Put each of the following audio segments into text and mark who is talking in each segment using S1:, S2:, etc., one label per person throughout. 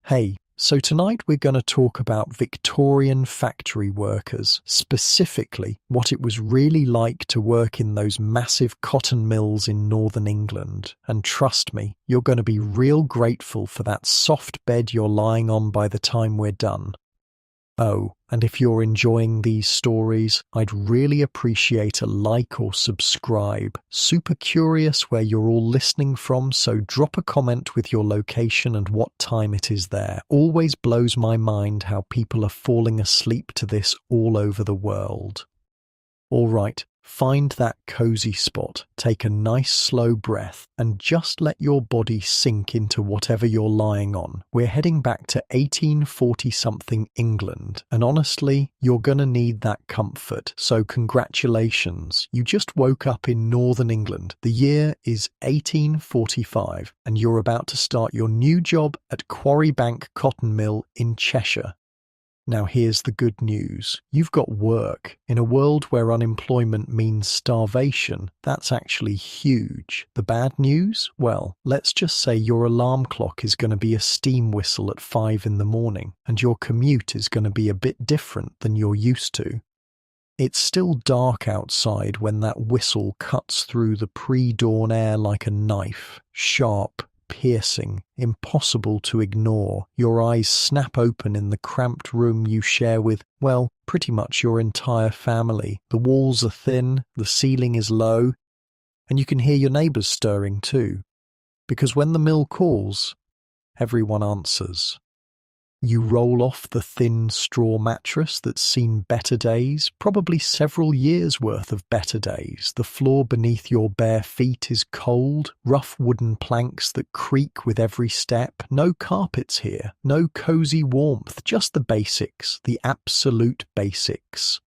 S1: Hey, so tonight we're going to talk about Victorian factory workers, specifically what it was really like to work in those massive cotton mills in northern England. And trust me, you're going to be real grateful for that soft bed you're lying on by the time we're done. Oh, and if you're enjoying these stories, I'd really appreciate a like or subscribe. Super curious where you're all listening from, so drop a comment with your location and what time it is there. Always blows my mind how people are falling asleep to this all over the world. All right, find that cozy spot, take a nice slow breath, and just let your body sink into whatever you're lying on. We're heading back to 1840-something England, and honestly, you're gonna need that comfort, so congratulations. You just woke up in northern England. The year is 1845, and you're about to start your new job at Quarry Bank Cotton Mill in Cheshire. Now here's the good news. You've got work. In a world where unemployment means starvation, that's actually huge. The bad news? Well, let's just say your alarm clock is going to be a steam whistle at 5 in the morning, and your commute is going to be a bit different than you're used to. It's still dark outside when that whistle cuts through the pre-dawn air like a knife, sharp, piercing, impossible to ignore. Your eyes snap open in the cramped room you share with, well, pretty much your entire family. The walls are thin, the ceiling is low, and you can hear your neighbours stirring too. Because when the mill calls, everyone answers. You roll off the thin straw mattress that's seen better days, probably several years' worth of better days. The floor beneath your bare feet is cold, rough wooden planks that creak with every step. No carpets here, no cozy warmth, just the basics, the absolute basics.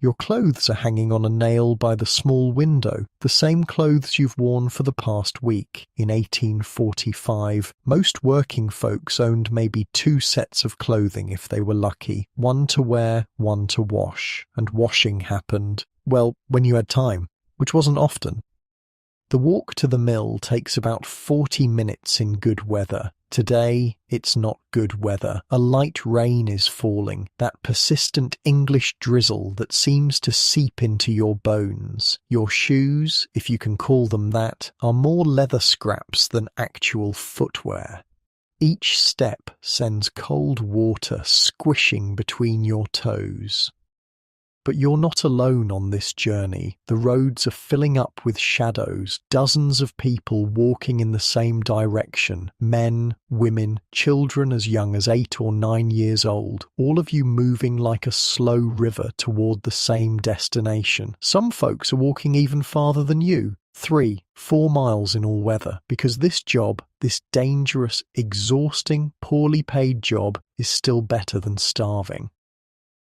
S1: Your clothes are hanging on a nail by the small window, the same clothes you've worn for the past week. In 1845, most working folks owned maybe 2 sets of clothing if they were lucky, one to wear, one to wash. And washing happened, well, when you had time, which wasn't often. The walk to the mill takes about 40 minutes in good weather. Today, it's not good weather. A light rain is falling, that persistent English drizzle that seems to seep into your bones. Your shoes, if you can call them that, are more leather scraps than actual footwear. Each step sends cold water squishing between your toes. But you're not alone on this journey. The roads are filling up with shadows, dozens of people walking in the same direction, men, women, children as young as 8 or 9 years old, all of you moving like a slow river toward the same destination. Some folks are walking even farther than you, 3, 4 miles in all weather, because this job, this dangerous, exhausting, poorly paid job, is still better than starving.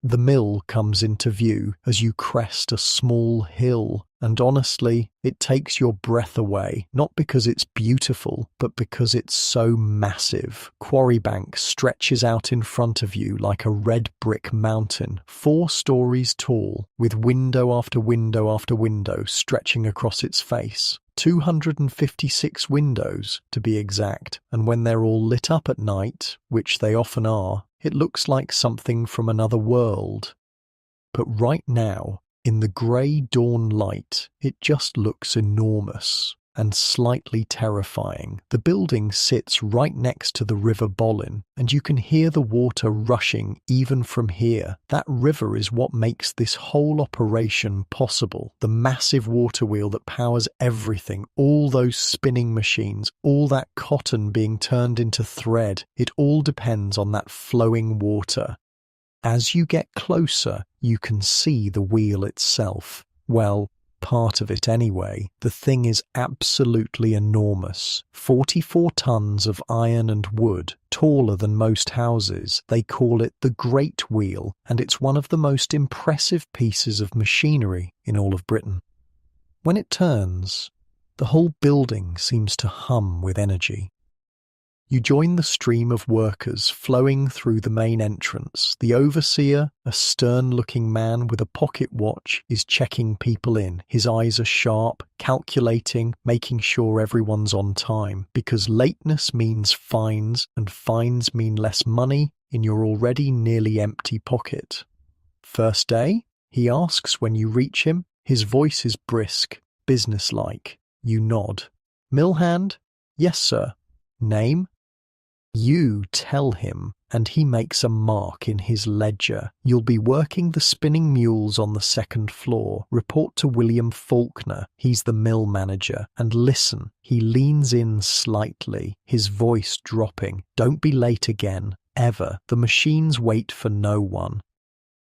S1: The mill comes into view as you crest a small hill, and honestly, it takes your breath away, not because it's beautiful, but because it's so massive. Quarry Bank stretches out in front of you like a red brick mountain, 4 stories tall, with window after window after window stretching across its face. 256 windows, to be exact, and when they're all lit up at night, which they often are, it looks like something from another world. But right now, in the grey dawn light, it just looks enormous and slightly terrifying. The building sits right next to the River Bollin, and you can hear the water rushing even from here. That river is what makes this whole operation possible. The massive water wheel that powers everything, all those spinning machines, all that cotton being turned into thread, it all depends on that flowing water. As you get closer, you can see the wheel itself. Well, part of it anyway. The thing is absolutely enormous. 44 tons of iron and wood, taller than most houses. They call it the Great Wheel, and it's one of the most impressive pieces of machinery in all of Britain. When it turns, the whole building seems to hum with energy. You join the stream of workers flowing through the main entrance. The overseer, a stern-looking man with a pocket watch, is checking people in. His eyes are sharp, calculating, making sure everyone's on time, because lateness means fines, and fines mean less money in your already nearly empty pocket. First day? He asks when you reach him. His voice is brisk, businesslike. You nod. Mill hand? Yes, sir. Name? You tell him, and he makes a mark in his ledger. You'll be working the spinning mules on the second floor. Report to William Faulkner. He's the mill manager. And listen, he leans in slightly, his voice dropping. Don't be late again, ever. The machines wait for no one.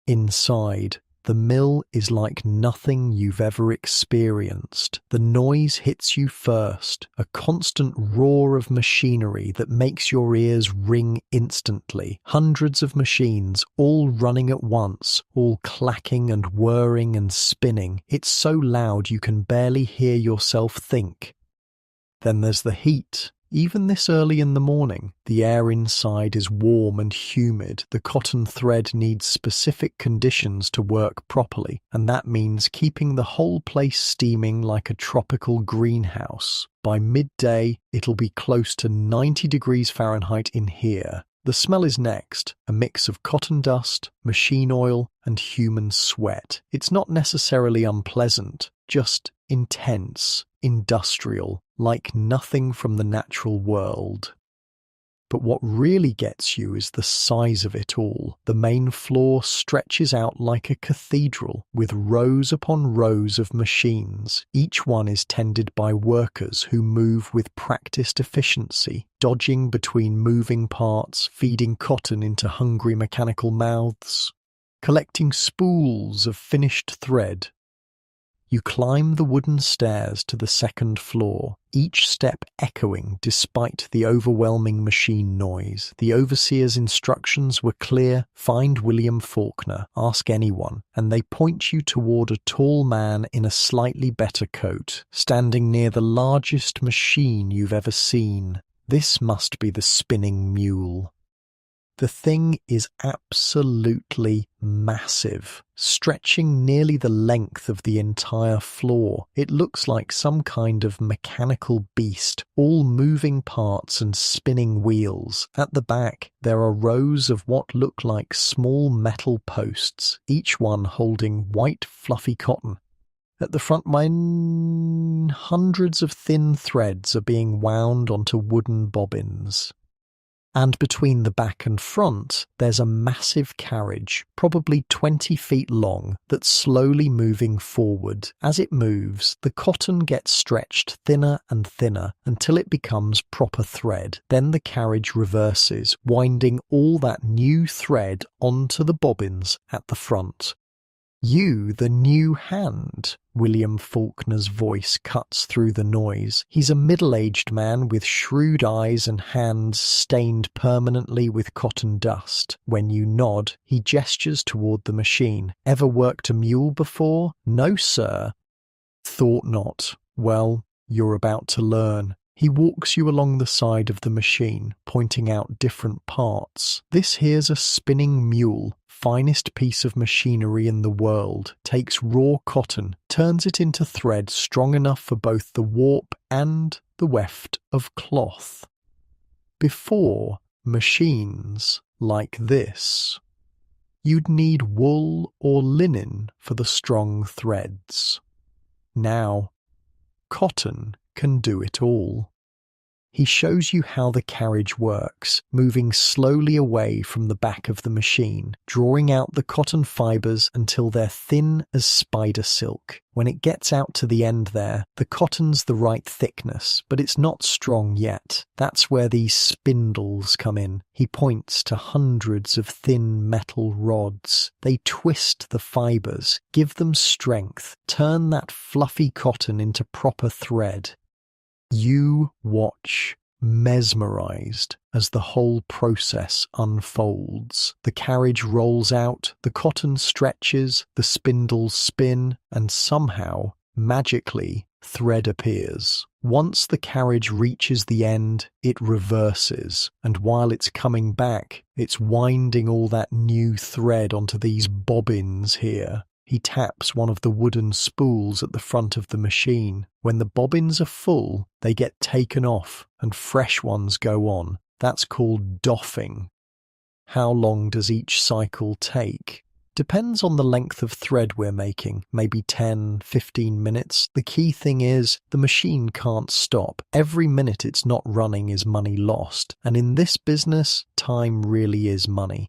S1: Inside, the mill is like nothing you've ever experienced. The noise hits you first, a constant roar of machinery that makes your ears ring instantly. Hundreds of machines, all running at once, all clacking and whirring and spinning. It's so loud you can barely hear yourself think. Then there's the heat. Even this early in the morning, the air inside is warm and humid. The cotton thread needs specific conditions to work properly, and that means keeping the whole place steaming like a tropical greenhouse. By midday, it'll be close to 90 degrees Fahrenheit in here. The smell is next, a mix of cotton dust, machine oil, and human sweat. It's not necessarily unpleasant, just intense, industrial, like nothing from the natural world. But what really gets you is the size of it all. The main floor stretches out like a cathedral, with rows upon rows of machines. Each one is tended by workers who move with practiced efficiency, dodging between moving parts, feeding cotton into hungry mechanical mouths, collecting spools of finished thread. You climb the wooden stairs to the second floor, each step echoing despite the overwhelming machine noise. The overseer's instructions were clear: find William Faulkner, ask anyone, and they point you toward a tall man in a slightly better coat, standing near the largest machine you've ever seen. This must be the spinning mule. The thing is absolutely massive, stretching nearly the length of the entire floor. It looks like some kind of mechanical beast, all moving parts and spinning wheels. At the back, there are rows of what look like small metal posts, each one holding white fluffy cotton. At the front, hundreds of thin threads are being wound onto wooden bobbins. And between the back and front, there's a massive carriage, probably 20 feet long, that's slowly moving forward. As it moves, the cotton gets stretched thinner and thinner until it becomes proper thread. Then the carriage reverses, winding all that new thread onto the bobbins at the front. You, the new hand. William Faulkner's voice cuts through the noise. He's a middle-aged man with shrewd eyes and hands stained permanently with cotton dust. When you nod, he gestures toward the machine. Ever worked a mule before? No, sir. Thought not. Well, you're about to learn. He walks you along the side of the machine, pointing out different parts. This here's a spinning mule, finest piece of machinery in the world. Takes raw cotton, turns it into thread strong enough for both the warp and the weft of cloth. Before, machines like this, you'd need wool or linen for the strong threads. Now, cotton can do it all. He shows you how the carriage works, moving slowly away from the back of the machine, drawing out the cotton fibers until they're thin as spider silk. When it gets out to the end there, the cotton's the right thickness, but it's not strong yet. That's where these spindles come in. He points to hundreds of thin metal rods. They twist the fibers, give them strength, turn that fluffy cotton into proper thread. You watch, mesmerized, as the whole process unfolds. The carriage rolls out, the cotton stretches, the spindles spin, and somehow, magically, thread appears. Once the carriage reaches the end, it reverses, and while it's coming back, it's winding all that new thread onto these bobbins here. He taps one of the wooden spools at the front of the machine. When the bobbins are full, they get taken off and fresh ones go on. That's called doffing. How long does each cycle take? Depends on the length of thread we're making, maybe 10, 15 minutes. The key thing is the machine can't stop. Every minute it's not running is money lost. And in this business, time really is money.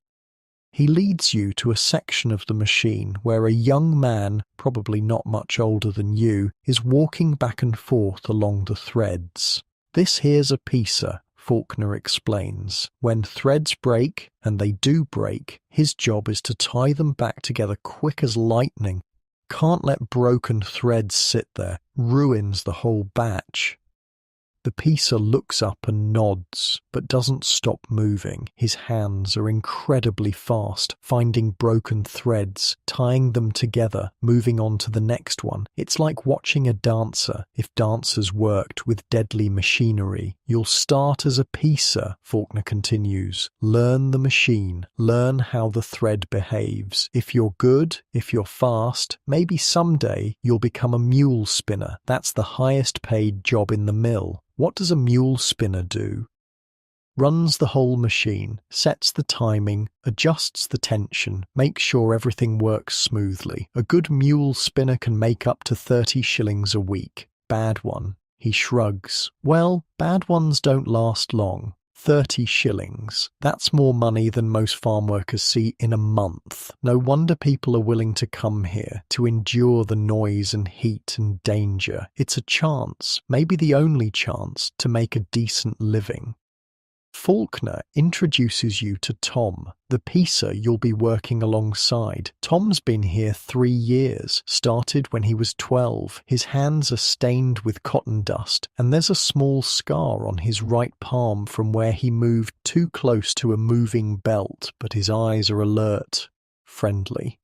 S1: He leads you to a section of the machine where a young man, probably not much older than you, is walking back and forth along the threads. This here's a piecer, Faulkner explains. When threads break, and they do break, his job is to tie them back together quick as lightning. Can't let broken threads sit there, ruins the whole batch. The piecer looks up and nods, but doesn't stop moving. His hands are incredibly fast, finding broken threads, tying them together, moving on to the next one. It's like watching a dancer, if dancers worked with deadly machinery. You'll start as a piecer, Faulkner continues. Learn the machine, learn how the thread behaves. If you're good, if you're fast, maybe someday you'll become a mule spinner. That's the highest paid job in the mill. What does a mule spinner do? Runs the whole machine, sets the timing, adjusts the tension, makes sure everything works smoothly. A good mule spinner can make up to 30 shillings a week. Bad one. He shrugs. Well, bad ones don't last long. 30 shillings. That's more money than most farm workers see in a month. No wonder people are willing to come here, to endure the noise and heat and danger. It's a chance, maybe the only chance, to make a decent living. Faulkner introduces you to Tom, the piecer you'll be working alongside. Tom's been here 3 years, started when he was 12. His hands are stained with cotton dust, and there's a small scar on his right palm from where he moved too close to a moving belt, but his eyes are alert, friendly.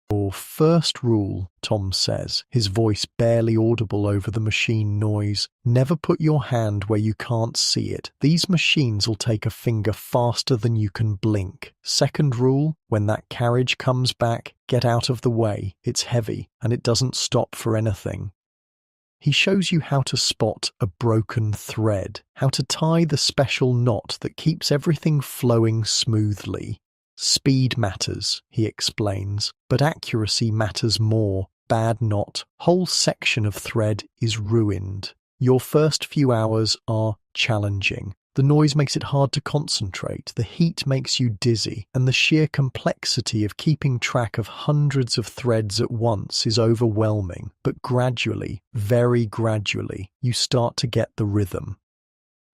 S1: Your first rule, Tom says, his voice barely audible over the machine noise. Never put your hand where you can't see it. These machines will take a finger faster than you can blink. Second rule, when that carriage comes back, get out of the way. It's heavy, and it doesn't stop for anything. He shows you how to spot a broken thread, how to tie the special knot that keeps everything flowing smoothly. Speed matters, he explains, but accuracy matters more. Bad knot, whole section of thread is ruined. Your first few hours are challenging. The noise makes it hard to concentrate, the heat makes you dizzy, and the sheer complexity of keeping track of hundreds of threads at once is overwhelming. But gradually, very gradually, you start to get the rhythm.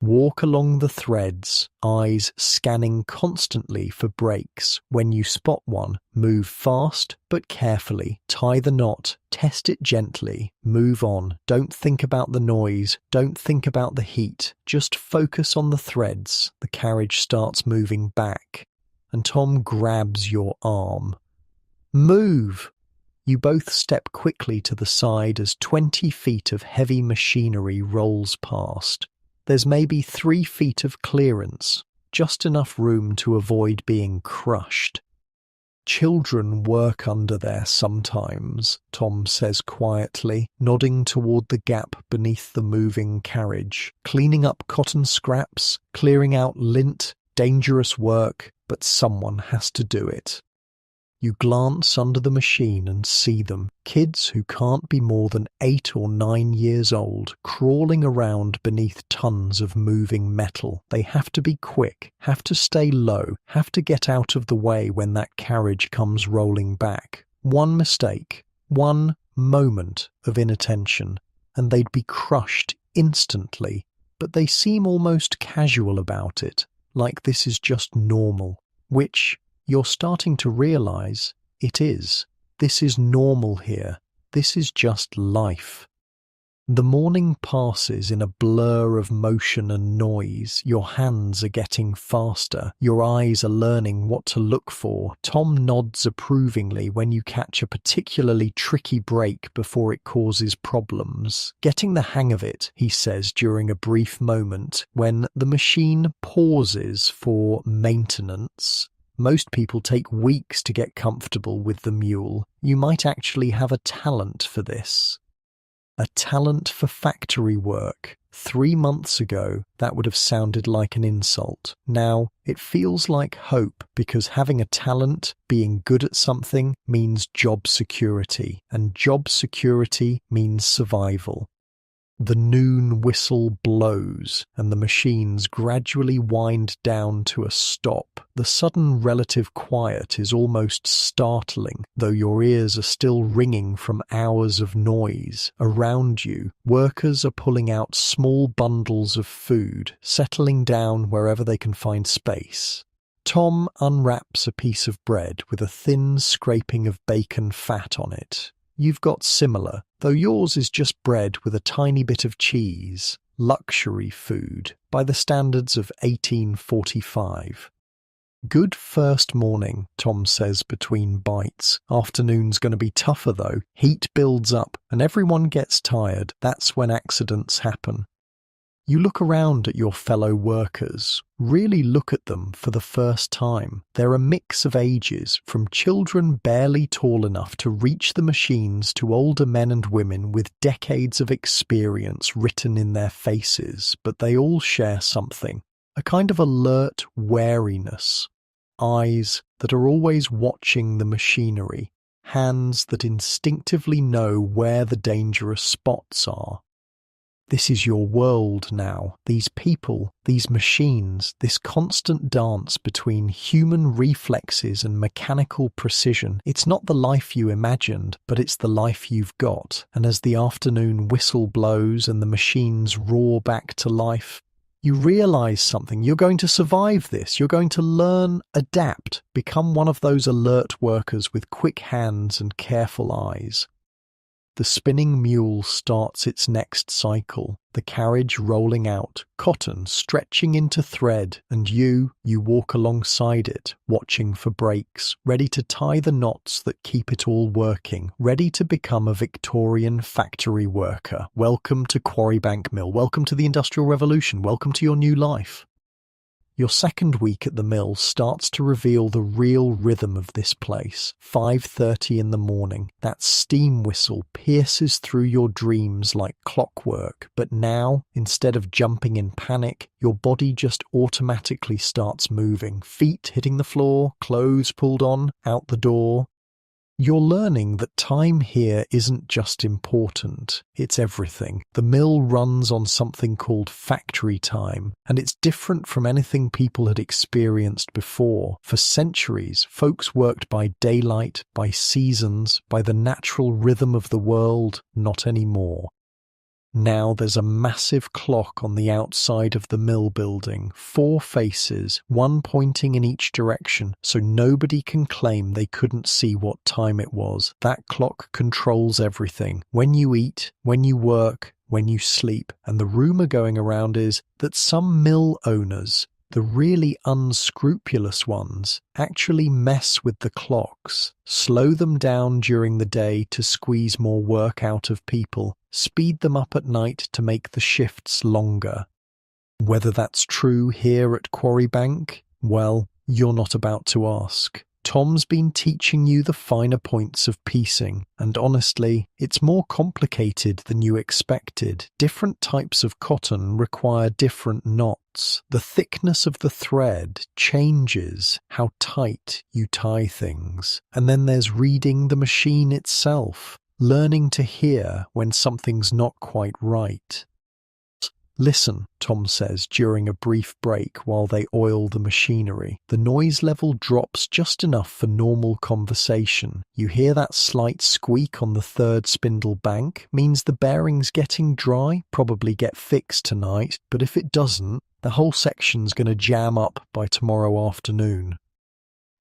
S1: Walk along the threads, eyes scanning constantly for breaks. When you spot one, move fast but carefully. Tie the knot, test it gently, move on. Don't think about the noise, don't think about the heat. Just focus on the threads. The carriage starts moving back, and Tom grabs your arm. Move! You both step quickly to the side as 20 feet of heavy machinery rolls past. There's maybe 3 feet of clearance, just enough room to avoid being crushed. Children work under there sometimes, Tom says quietly, nodding toward the gap beneath the moving carriage. Cleaning up cotton scraps, clearing out lint, dangerous work, but someone has to do it. You glance under the machine and see them, kids who can't be more than 8 or 9 years old, crawling around beneath tons of moving metal. They have to be quick, have to stay low, have to get out of the way when that carriage comes rolling back. One mistake, one moment of inattention, and they'd be crushed instantly. But they seem almost casual about it, like this is just normal, which you're starting to realize it is. This is normal here. This is just life. The morning passes in a blur of motion and noise. Your hands are getting faster. Your eyes are learning what to look for. Tom nods approvingly when you catch a particularly tricky break before it causes problems. Getting the hang of it, he says during a brief moment when the machine pauses for maintenance. Most people take weeks to get comfortable with the mule. You might actually have a talent for this. A talent for factory work. 3 months ago, that would have sounded like an insult. Now, it feels like hope because having a talent, being good at something, means job security, and job security means survival. The noon whistle blows, and the machines gradually wind down to a stop. The sudden relative quiet is almost startling, though your ears are still ringing from hours of noise. Around you, workers are pulling out small bundles of food, settling down wherever they can find space. Tom unwraps a piece of bread with a thin scraping of bacon fat on it. You've got similar, though yours is just bread with a tiny bit of cheese. Luxury food, by the standards of 1845. Good first morning, Tom says between bites. Afternoon's going to be tougher though. Heat builds up and everyone gets tired. That's when accidents happen. You look around at your fellow workers, really look at them for the first time. They're a mix of ages, from children barely tall enough to reach the machines to older men and women with decades of experience written in their faces, but they all share something, a kind of alert wariness. Eyes that are always watching the machinery, hands that instinctively know where the dangerous spots are. This is your world now. These people, these machines, this constant dance between human reflexes and mechanical precision. It's not the life you imagined, but it's the life you've got. And as the afternoon whistle blows and the machines roar back to life, you realize something. You're going to survive this. You're going to learn, adapt, become one of those alert workers with quick hands and careful eyes. The spinning mule starts its next cycle, the carriage rolling out, cotton stretching into thread, and you walk alongside it, watching for breaks, ready to tie the knots that keep it all working, ready to become a Victorian factory worker. Welcome to Quarrybank Mill. Welcome to the Industrial Revolution. Welcome to your new life. Your second week at the mill starts to reveal the real rhythm of this place. 5:30 in the morning. That steam whistle pierces through your dreams like clockwork. But now, instead of jumping in panic, your body just automatically starts moving. Feet hitting the floor, clothes pulled on, out the door. You're learning that time here isn't just important, it's everything. The mill runs on something called factory time, and it's different from anything people had experienced before. For centuries, folks worked by daylight, by seasons, by the natural rhythm of the world. Not anymore. Now there's a massive clock on the outside of the mill building, 4 faces, one pointing in each direction, so nobody can claim they couldn't see what time it was. That clock controls everything. When you eat, when you work, when you sleep. And the rumour going around is that some mill owners, the really unscrupulous ones, actually mess with the clocks, slow them down during the day to squeeze more work out of people, speed them up at night to make the shifts longer. Whether that's true here at Quarrybank, well, you're not about to ask. Tom's been teaching you the finer points of piecing, and honestly, it's more complicated than you expected. Different types of cotton require different knots. The thickness of the thread changes how tight you tie things. And then there's reading the machine itself, learning to hear when something's not quite right. Listen, Tom says during a brief break while they oil the machinery. The noise level drops just enough for normal conversation. You hear that slight squeak on the third spindle bank, means the bearing's getting dry, probably get fixed tonight, but if it doesn't, the whole section's going to jam up by tomorrow afternoon.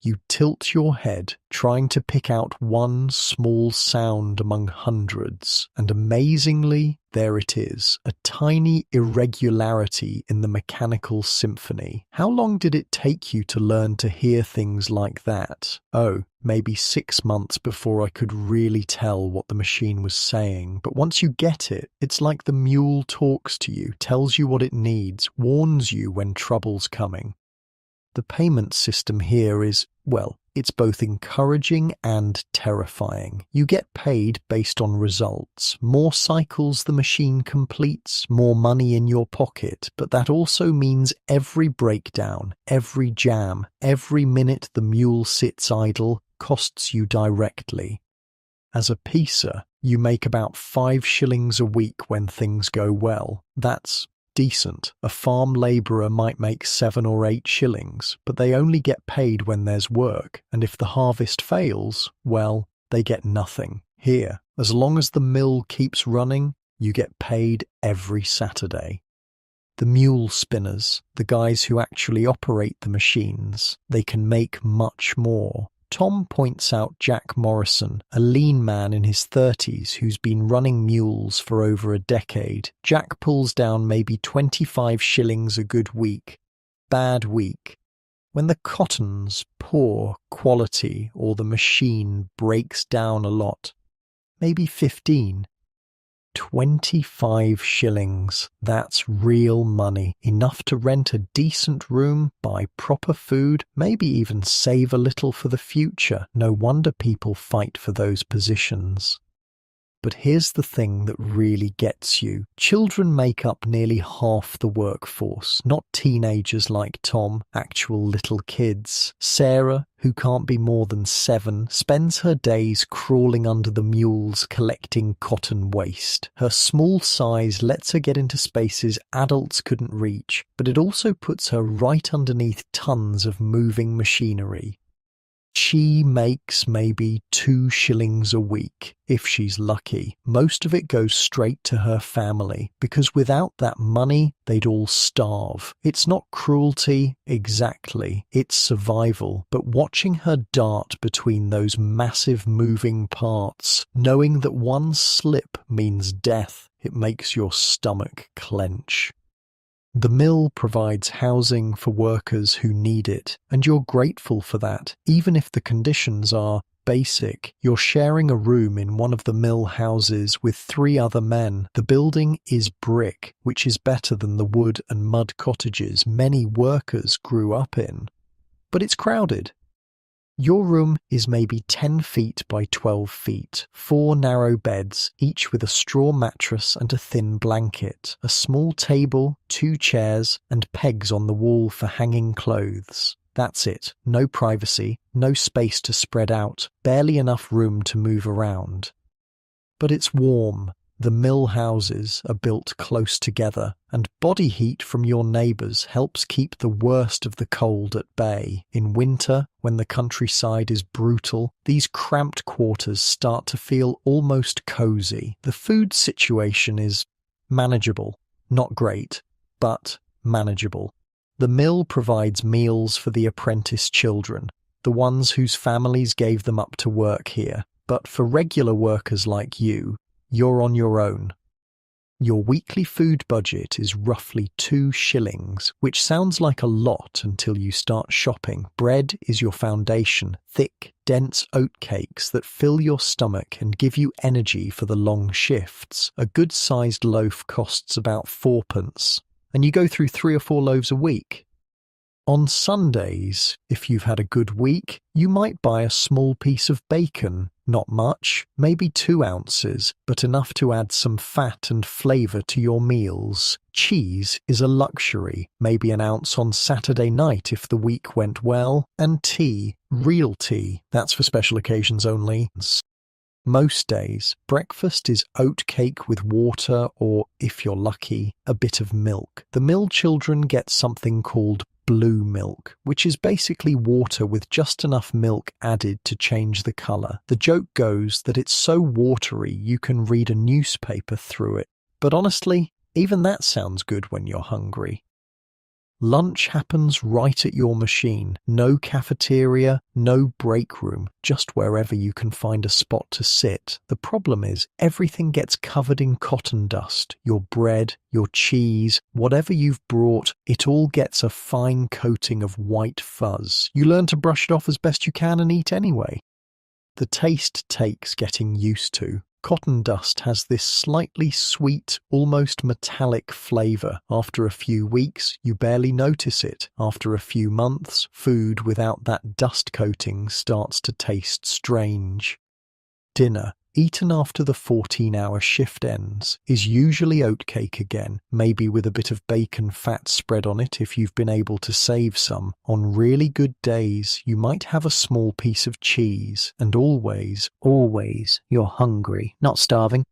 S1: You tilt your head, trying to pick out one small sound among hundreds, and amazingly, there it is, a tiny irregularity in the mechanical symphony. How long did it take you to learn to hear things like that? Oh, maybe 6 months before I could really tell what the machine was saying. But once you get it, it's like the mule talks to you, tells you what it needs, warns you when trouble's coming. The payment system here is, well, it's both encouraging and terrifying. You get paid based on results. More cycles the machine completes, more money in your pocket, but that also means every breakdown, every jam, every minute the mule sits idle costs you directly. As a piecer, you make about 5 shillings a week when things go well. That's decent. A farm labourer might make 7 or 8 shillings, but they only get paid when there's work, and if the harvest fails, well, they get nothing. Here, as long as the mill keeps running, you get paid every Saturday. The mule spinners, the guys who actually operate the machines, they can make much more. Tom points out Jack Morrison, a lean man in his 30s who's been running mules for over a decade. Jack pulls down maybe 25 shillings a good week. Bad week. When the cotton's poor quality or the machine breaks down a lot, maybe 15. 25 shillings. That's real money. Enough to rent a decent room, buy proper food, maybe even save a little for the future. No wonder people fight for those positions. But here's the thing that really gets you. Children make up nearly half the workforce, not teenagers like Tom, actual little kids. Sarah, who can't be more than 7, spends her days crawling under the mules collecting cotton waste. Her small size lets her get into spaces adults couldn't reach, but it also puts her right underneath tons of moving machinery. She makes maybe 2 shillings a week, if she's lucky. Most of it goes straight to her family, because without that money, they'd all starve. It's not cruelty, exactly. It's survival. But watching her dart between those massive moving parts, knowing that one slip means death, it makes your stomach clench. The mill provides housing for workers who need it, and you're grateful for that, even if the conditions are basic. You're sharing a room in one of the mill houses with 3 other men. The building is brick, which is better than the wood and mud cottages many workers grew up in. But it's crowded. Your room is maybe 10 feet by 12 feet, 4 narrow beds, each with a straw mattress and a thin blanket, a small table, 2 chairs, and pegs on the wall for hanging clothes. That's it. No privacy, no space to spread out, barely enough room to move around. But it's warm. The mill houses are built close together, and body heat from your neighbours helps keep the worst of the cold at bay. In winter, when the countryside is brutal, these cramped quarters start to feel almost cosy. The food situation is manageable. Not great, but manageable. The mill provides meals for the apprentice children, the ones whose families gave them up to work here. But for regular workers like you, you're on your own. Your weekly food budget is roughly 2 shillings, which sounds like a lot until you start shopping. Bread is your foundation, thick, dense oat cakes that fill your stomach and give you energy for the long shifts. A good-sized loaf costs about 4p, and you go through 3 or 4 loaves a week. On Sundays, if you've had a good week, you might buy a small piece of bacon. Not much, maybe 2 ounces, but enough to add some fat and flavour to your meals. Cheese is a luxury, maybe an ounce on Saturday night if the week went well. And tea, real tea, that's for special occasions only. Most days, breakfast is oat cake with water or, if you're lucky, a bit of milk. The mill children get something called blue milk, which is basically water with just enough milk added to change the colour. The joke goes that it's so watery you can read a newspaper through it. But honestly, even that sounds good when you're hungry. Lunch happens right at your machine. No cafeteria, no break room, just wherever you can find a spot to sit. The problem is, everything gets covered in cotton dust. Your bread, your cheese, whatever you've brought, it all gets a fine coating of white fuzz. You learn to brush it off as best you can and eat anyway. The taste takes getting used to. Cotton dust has this slightly sweet, almost metallic flavour. After a few weeks, you barely notice it. After a few months, food without that dust coating starts to taste strange. Dinner, eaten after the 14-hour shift ends, is usually oatcake again, maybe with a bit of bacon fat spread on it if you've been able to save some. On really good days, you might have a small piece of cheese, and always, you're hungry, not starving.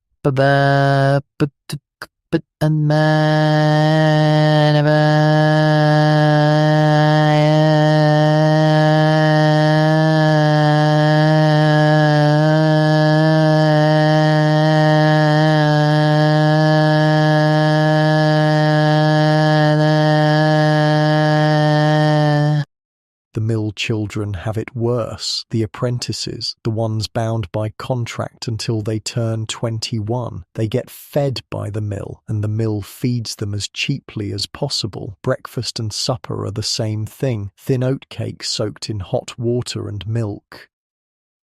S1: The mill children have it worse. The apprentices, the ones bound by contract until they turn 21, they get fed by the mill, and the mill feeds them as cheaply as possible. Breakfast and supper are the same thing, thin oatcake soaked in hot water and milk.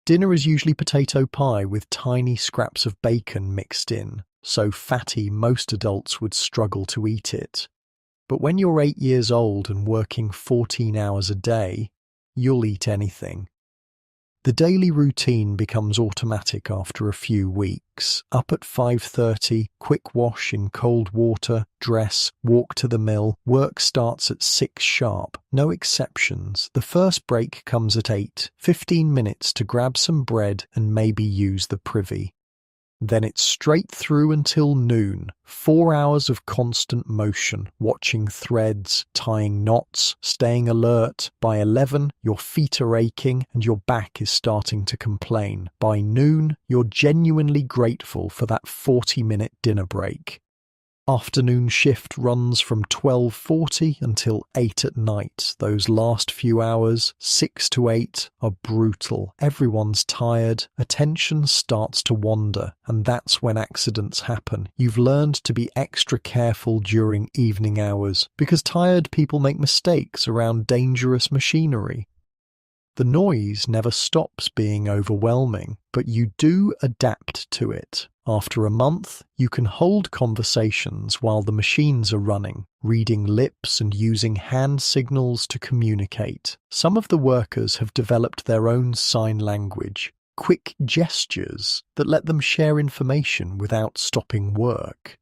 S1: Dinner is usually potato pie with tiny scraps of bacon mixed in, so fatty most adults would struggle to eat it. But when you're 8 years old and working 14 hours a day, you'll eat anything. The daily routine becomes automatic after a few weeks. Up at 5:30, quick wash in cold water, dress, walk to the mill. Work starts at 6 sharp. No exceptions. The first break comes at 8. 15 minutes to grab some bread and maybe use the privy. Then it's straight through until noon. 4 hours of constant motion, watching threads, tying knots, staying alert. By 11, your feet are aching and your back is starting to complain. By noon, you're genuinely grateful for that 40-minute dinner break. Afternoon shift runs from 12:40 until 8 at night. Those last few hours, 6 to 8, are brutal. Everyone's tired, attention starts to wander, and that's when accidents happen. You've learned to be extra careful during evening hours, because tired people make mistakes around dangerous machinery. The noise never stops being overwhelming, but you do adapt to it. After a month, you can hold conversations while the machines are running, reading lips and using hand signals to communicate. Some of the workers have developed their own sign language, quick gestures that let them share information without stopping work.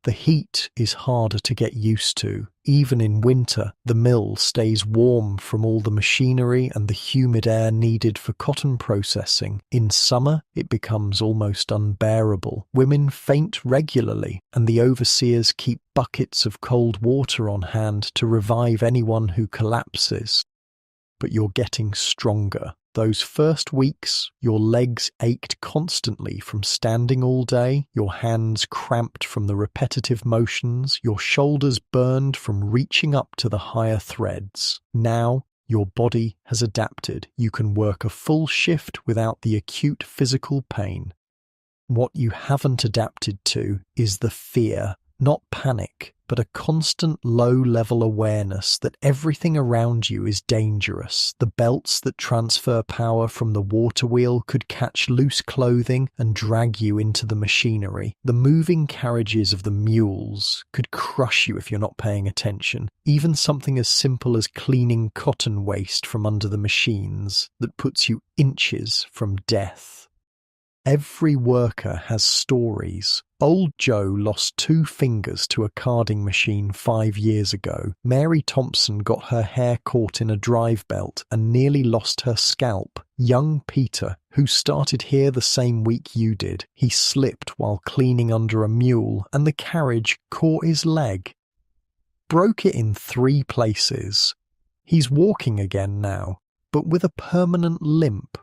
S1: The heat is harder to get used to. Even in winter, the mill stays warm from all the machinery and the humid air needed for cotton processing. In summer, it becomes almost unbearable. Women faint regularly, and the overseers keep buckets of cold water on hand to revive anyone who collapses. But you're getting stronger. Those first weeks, your legs ached constantly from standing all day, your hands cramped from the repetitive motions, your shoulders burned from reaching up to the higher threads. Now, your body has adapted. You can work a full shift without the acute physical pain. What you haven't adapted to is the fear, not panic, but a constant low-level awareness that everything around you is dangerous. The belts that transfer power from the water wheel could catch loose clothing and drag you into the machinery. The moving carriages of the mules could crush you if you're not paying attention. Even something as simple as cleaning cotton waste from under the machines that puts you inches from death. Every worker has stories. Old Joe lost 2 fingers to a carding machine 5 years ago. Mary Thompson got her hair caught in a drive belt and nearly lost her scalp. Young Peter, who started here the same week you did, he slipped while cleaning under a mule and the carriage caught his leg. Broke it in 3 places. He's walking again now, but with a permanent limp.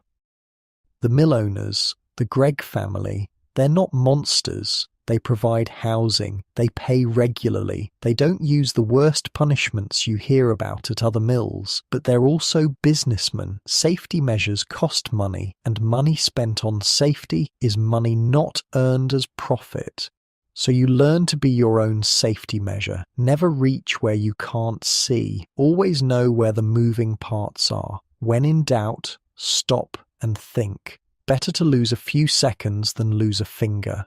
S1: The mill owners, the Gregg family, they're not monsters. they provide housing, they pay regularly, they don't use the worst punishments you hear about at other mills, but they're also businessmen. Safety measures cost money, and money spent on safety is money not earned as profit. So you learn to be your own safety measure. Never reach where you can't see. Always know where the moving parts are. When in doubt, stop and think. Better to lose a few seconds than lose a finger.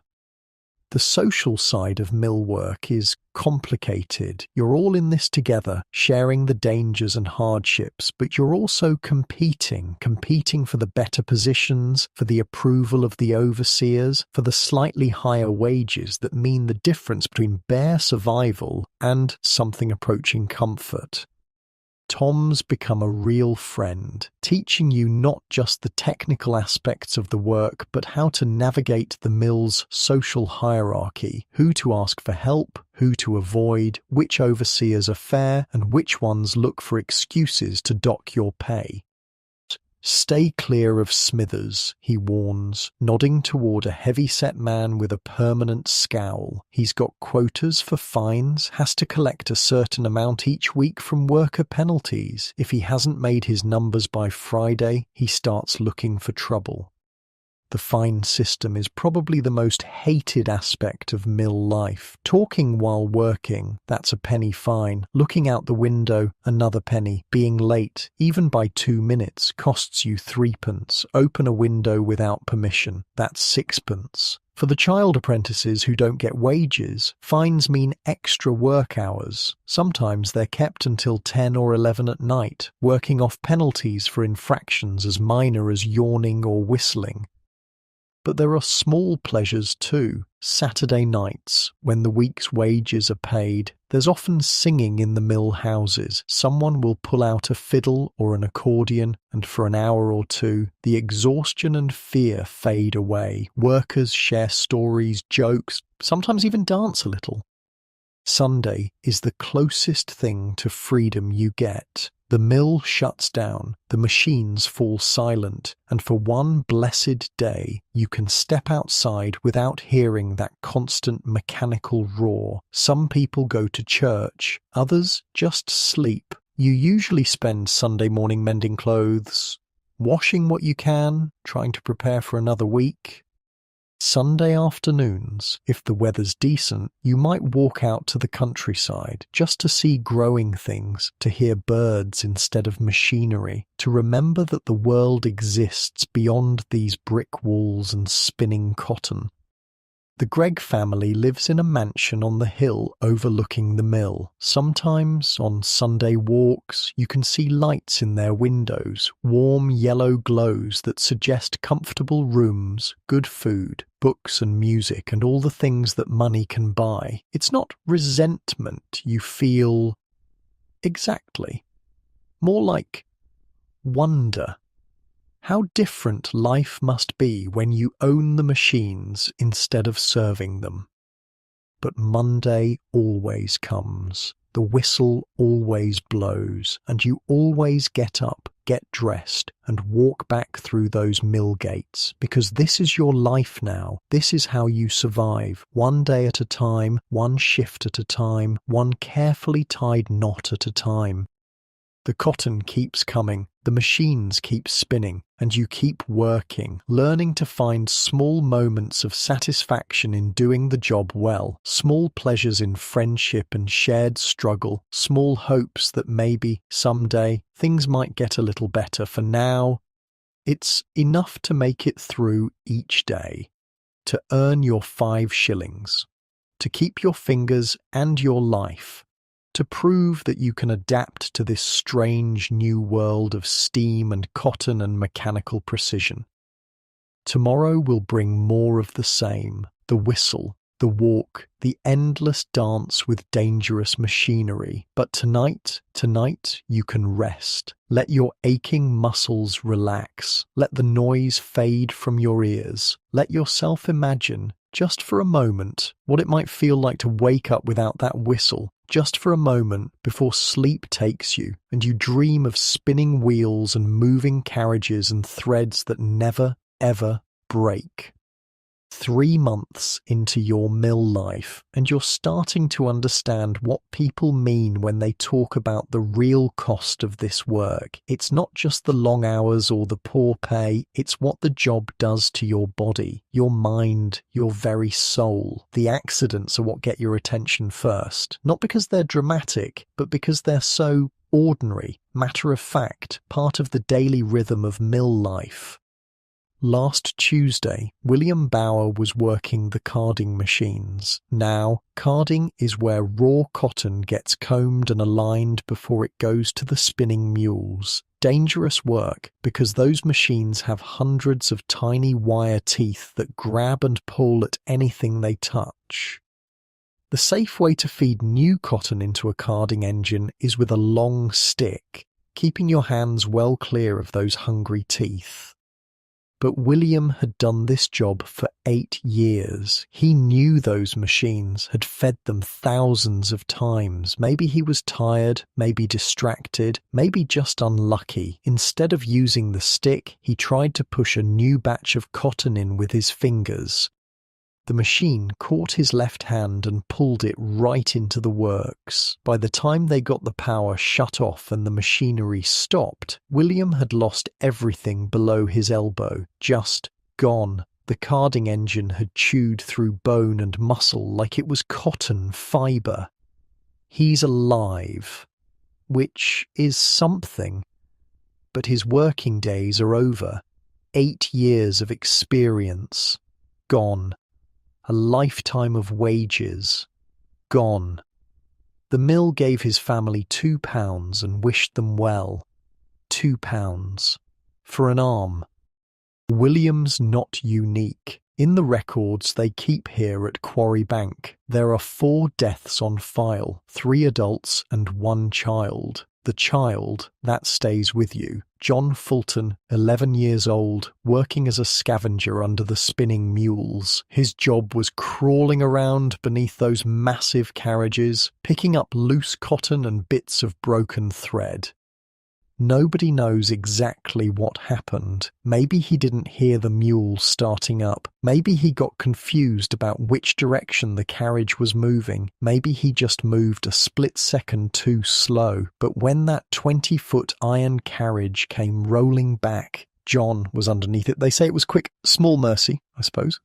S1: The social side of mill work is complicated. You're all in this together, sharing the dangers and hardships, but you're also competing for the better positions, for the approval of the overseers, for the slightly higher wages that mean the difference between bare survival and something approaching comfort. Tom's become a real friend, teaching you not just the technical aspects of the work, but how to navigate the mill's social hierarchy, who to ask for help, who to avoid, which overseers are fair, and which ones look for excuses to dock your pay. Stay clear of Smithers, he warns, nodding toward a heavy-set man with a permanent scowl. He's got quotas for fines, has to collect a certain amount each week from worker penalties. If he hasn't made his numbers by Friday, he starts looking for trouble. The fine system is probably the most hated aspect of mill life. Talking while working, that's a penny fine. Looking out the window, another penny. Being late, even by 2 minutes, costs you 3p. Open a window without permission, that's 6p. For the child apprentices who don't get wages, fines mean extra work hours. Sometimes they're kept until 10 or 11 at night, working off penalties for infractions as minor as yawning or whistling. But there are small pleasures too. Saturday nights, when the week's wages are paid, there's often singing in the mill houses. Someone will pull out a fiddle or an accordion, and for an hour or two, the exhaustion and fear fade away. Workers share stories, jokes, sometimes even dance a little. Sunday is the closest thing to freedom you get. The mill shuts down, the machines fall silent, and for one blessed day you can step outside without hearing that constant mechanical roar. Some people go to church, others just sleep. You usually spend Sunday morning mending clothes, washing what you can, trying to prepare for another week. Sunday afternoons, if the weather's decent, you might walk out to the countryside just to see growing things, to hear birds instead of machinery, to remember that the world exists beyond these brick walls and spinning cotton. The Gregg family lives in a mansion on the hill overlooking the mill. Sometimes, on Sunday walks, you can see lights in their windows, warm yellow glows that suggest comfortable rooms, good food, books and music, and all the things that money can buy. It's not resentment you feel exactly. More like wonder. How different life must be when you own the machines instead of serving them. But Monday always comes. The whistle always blows, and you always get up, get dressed, and walk back through those mill gates, because this is your life now. This is how you survive, one day at a time, one shift at a time, one carefully tied knot at a time. The cotton keeps coming, the machines keep spinning, and you keep working, learning to find small moments of satisfaction in doing the job well, small pleasures in friendship and shared struggle, small hopes that maybe, someday, things might get a little better. For now, it's enough to make it through each day, to earn your 5 shillings, to keep your fingers and your life, to prove that you can adapt to this strange new world of steam and cotton and mechanical precision. Tomorrow will bring more of the same, the whistle, the walk, the endless dance with dangerous machinery. But tonight you can rest. Let your aching muscles relax. Let the noise fade from your ears. Let yourself imagine, just for a moment, what it might feel like to wake up without that whistle, just for a moment before sleep takes you and you dream of spinning wheels and moving carriages and threads that never, ever break. 3 months into your mill life, and you're starting to understand what people mean when they talk about the real cost of this work. It's not just the long hours or the poor pay, it's what the job does to your body, your mind, your very soul. The accidents are what get your attention first, not because they're dramatic, but because they're so ordinary, matter of fact, part of the daily rhythm of mill life. Last Tuesday, William Bower was working the carding machines. Now, carding is where raw cotton gets combed and aligned before it goes to the spinning mules. Dangerous work because those machines have hundreds of tiny wire teeth that grab and pull at anything they touch. The safe way to feed new cotton into a carding engine is with a long stick, keeping your hands well clear of those hungry teeth. But William had done this job for 8 years. He knew those machines, had fed them thousands of times. Maybe he was tired, maybe distracted, maybe just unlucky. Instead of using the stick, he tried to push a new batch of cotton in with his fingers. The machine caught his left hand and pulled it right into the works. By the time they got the power shut off and the machinery stopped, William had lost everything below his elbow, just gone. The carding engine had chewed through bone and muscle like it was cotton fibre. He's alive, which is something, but his working days are over. 8 years of experience, gone. A lifetime of wages, gone. The mill gave his family £2 and wished them well. £2 for an arm. William's not unique. In the records they keep here at Quarry Bank, there are 4 deaths on file, 3 adults and 1 child. The child, that stays with you. John Fulton, 11 years old, working as a scavenger under the spinning mules. His job was crawling around beneath those massive carriages, picking up loose cotton and bits of broken thread. Nobody knows exactly what happened. Maybe he didn't hear the mule starting up. Maybe he got confused about which direction the carriage was moving. Maybe he just moved a split second too slow. But when that 20-foot iron carriage came rolling back, John was underneath it. They say it was quick, small mercy, I suppose.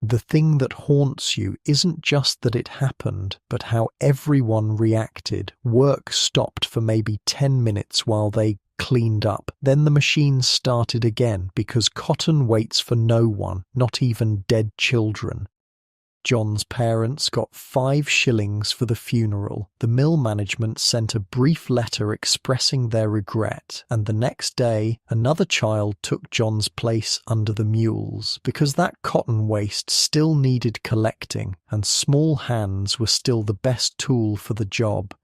S1: The thing that haunts you isn't just that it happened, but how everyone reacted. Work stopped for maybe 10 minutes while they cleaned up. Then the machine started again because cotton waits for no one, not even dead children. John's parents got 5 shillings for the funeral. The mill management sent a brief letter expressing their regret, and the next day another child took John's place under the mules, because that cotton waste still needed collecting, and small hands were still the best tool for the job.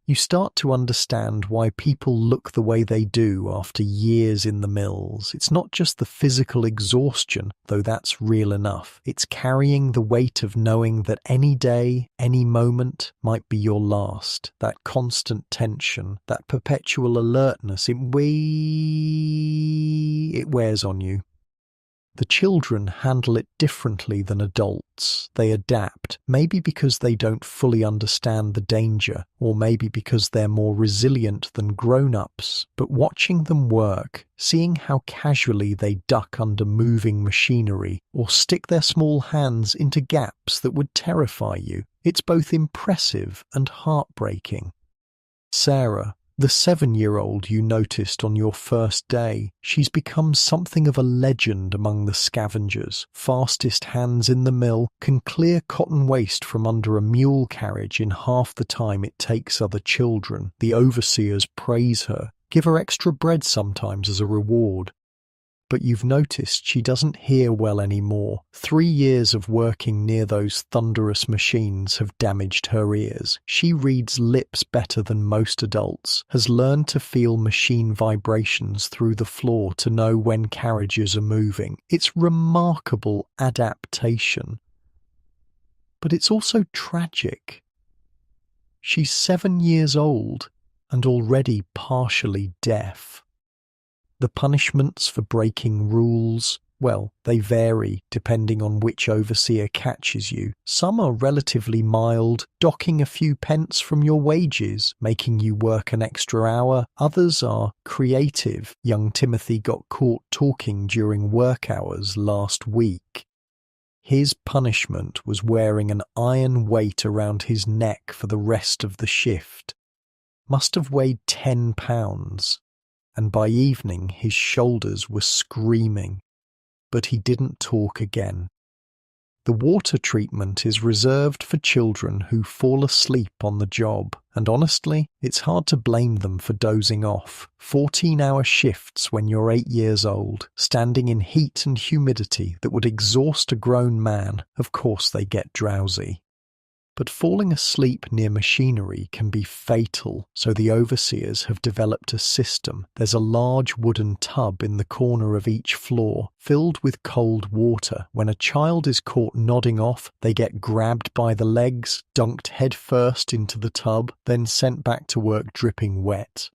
S1: You start to understand why people look the way they do after years in the mills. It's not just the physical exhaustion, though that's real enough. It's carrying the weight of knowing that any day, any moment might be your last. That constant tension, that perpetual alertness, it wears on you. The children handle it differently than adults. They adapt, maybe because they don't fully understand the danger, or maybe because they're more resilient than grown-ups. But watching them work, seeing how casually they duck under moving machinery, or stick their small hands into gaps that would terrify you, it's both impressive and heartbreaking. Sarah, the 7-year-old you noticed on your first day, she's become something of a legend among the scavengers. Fastest hands in the mill, can clear cotton waste from under a mule carriage in half the time it takes other children. The overseers praise her, give her extra bread sometimes as a reward. But you've noticed she doesn't hear well anymore. 3 years of working near those thunderous machines have damaged her ears. She reads lips better than most adults, has learned to feel machine vibrations through the floor to know when carriages are moving. It's remarkable adaptation. But it's also tragic. She's 7 years old and already partially deaf. The punishments for breaking rules, Well, they vary depending on which overseer catches you. Some are relatively mild, docking a few pence from your wages, making you work an extra hour. Others are creative. Young Timothy got caught talking during work hours last week. His punishment was wearing an iron weight around his neck for the rest of the shift. Must have weighed 10 pounds. And by evening his shoulders were screaming. But he didn't talk again. The water treatment is reserved for children who fall asleep on the job, and honestly, it's hard to blame them for dozing off. 14-hour shifts when you're 8 years old, standing in heat and humidity that would exhaust a grown man. Of course they get drowsy. But falling asleep near machinery can be fatal, so the overseers have developed a system. There's a large wooden tub in the corner of each floor, filled with cold water. When a child is caught nodding off, they get grabbed by the legs, dunked headfirst into the tub, then sent back to work dripping wet.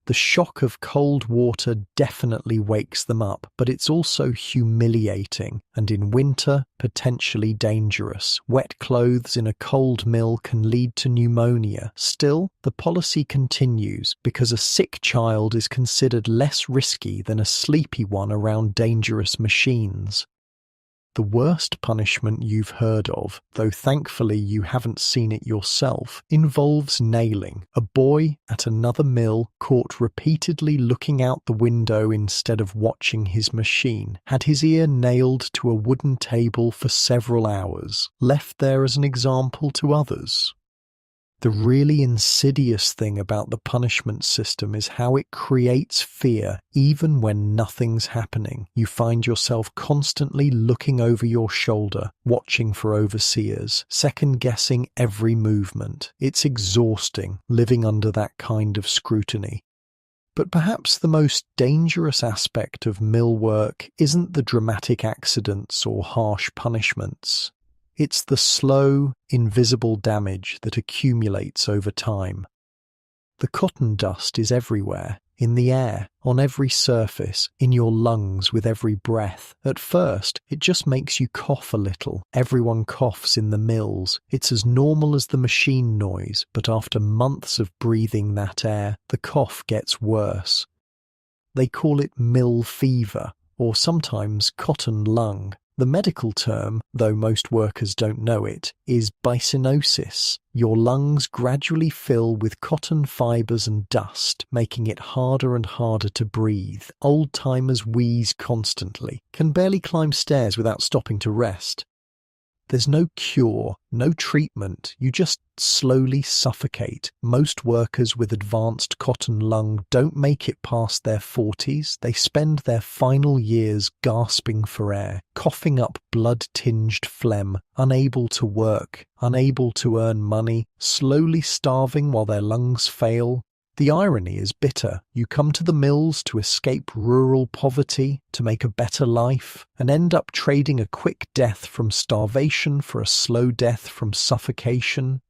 S1: The shock of cold water definitely wakes them up, but it's also humiliating, and in winter, potentially dangerous. Wet clothes in a cold mill can lead to pneumonia. Still, the policy continues because a sick child is considered less risky than a sleepy one around dangerous machines. The worst punishment you've heard of, though thankfully you haven't seen it yourself, involves nailing. A boy at another mill, caught repeatedly looking out the window instead of watching his machine, had his ear nailed to a wooden table for several hours, left there as an example to others. The really insidious thing about the punishment system is how it creates fear even when nothing's happening. You find yourself constantly looking over your shoulder, watching for overseers, second-guessing every movement. It's exhausting living under that kind of scrutiny. But perhaps the most dangerous aspect of mill work isn't the dramatic accidents or harsh punishments. It's the slow, invisible damage that accumulates over time. The cotton dust is everywhere, in the air, on every surface, in your lungs with every breath. At first, it just makes you cough a little. Everyone coughs in the mills. It's as normal as the machine noise, but after months of breathing that air, the cough gets worse. They call it mill fever, or sometimes cotton lung. The medical term, though most workers don't know it, is bicyanosis. Your lungs gradually fill with cotton fibres and dust, making it harder and harder to breathe. Old-timers wheeze constantly, can barely climb stairs without stopping to rest. There's no cure, no treatment, you just slowly suffocate. Most workers with advanced cotton lung don't make it past their 40s. They spend their final years gasping for air, coughing up blood-tinged phlegm, unable to work, unable to earn money, slowly starving while their lungs fail. The irony is bitter. You come to the mills to escape rural poverty, to make a better life, and end up trading a quick death from starvation for a slow death from suffocation.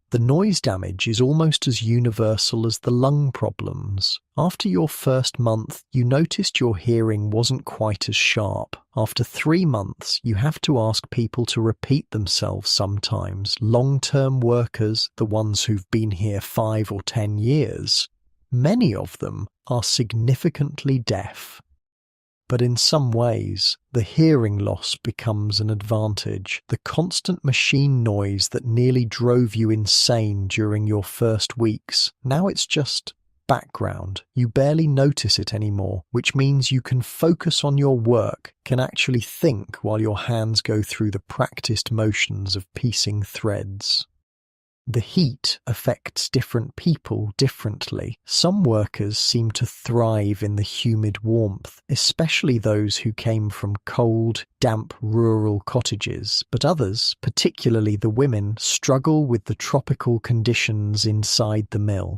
S1: The noise damage is almost as universal as the lung problems. After your first month, you noticed your hearing wasn't quite as sharp. After 3 months, you have to ask people to repeat themselves sometimes. Long-term workers, the ones who've been here 5 or 10 years, many of them are significantly deaf. But in some ways, the hearing loss becomes an advantage. The constant machine noise that nearly drove you insane during your first weeks, now it's just background. You barely notice it anymore, which means you can focus on your work, can actually think while your hands go through the practiced motions of piecing threads. The heat affects different people differently. Some workers seem to thrive in the humid warmth, especially those who came from cold, damp rural cottages, but others, particularly the women, struggle with the tropical conditions inside the mill.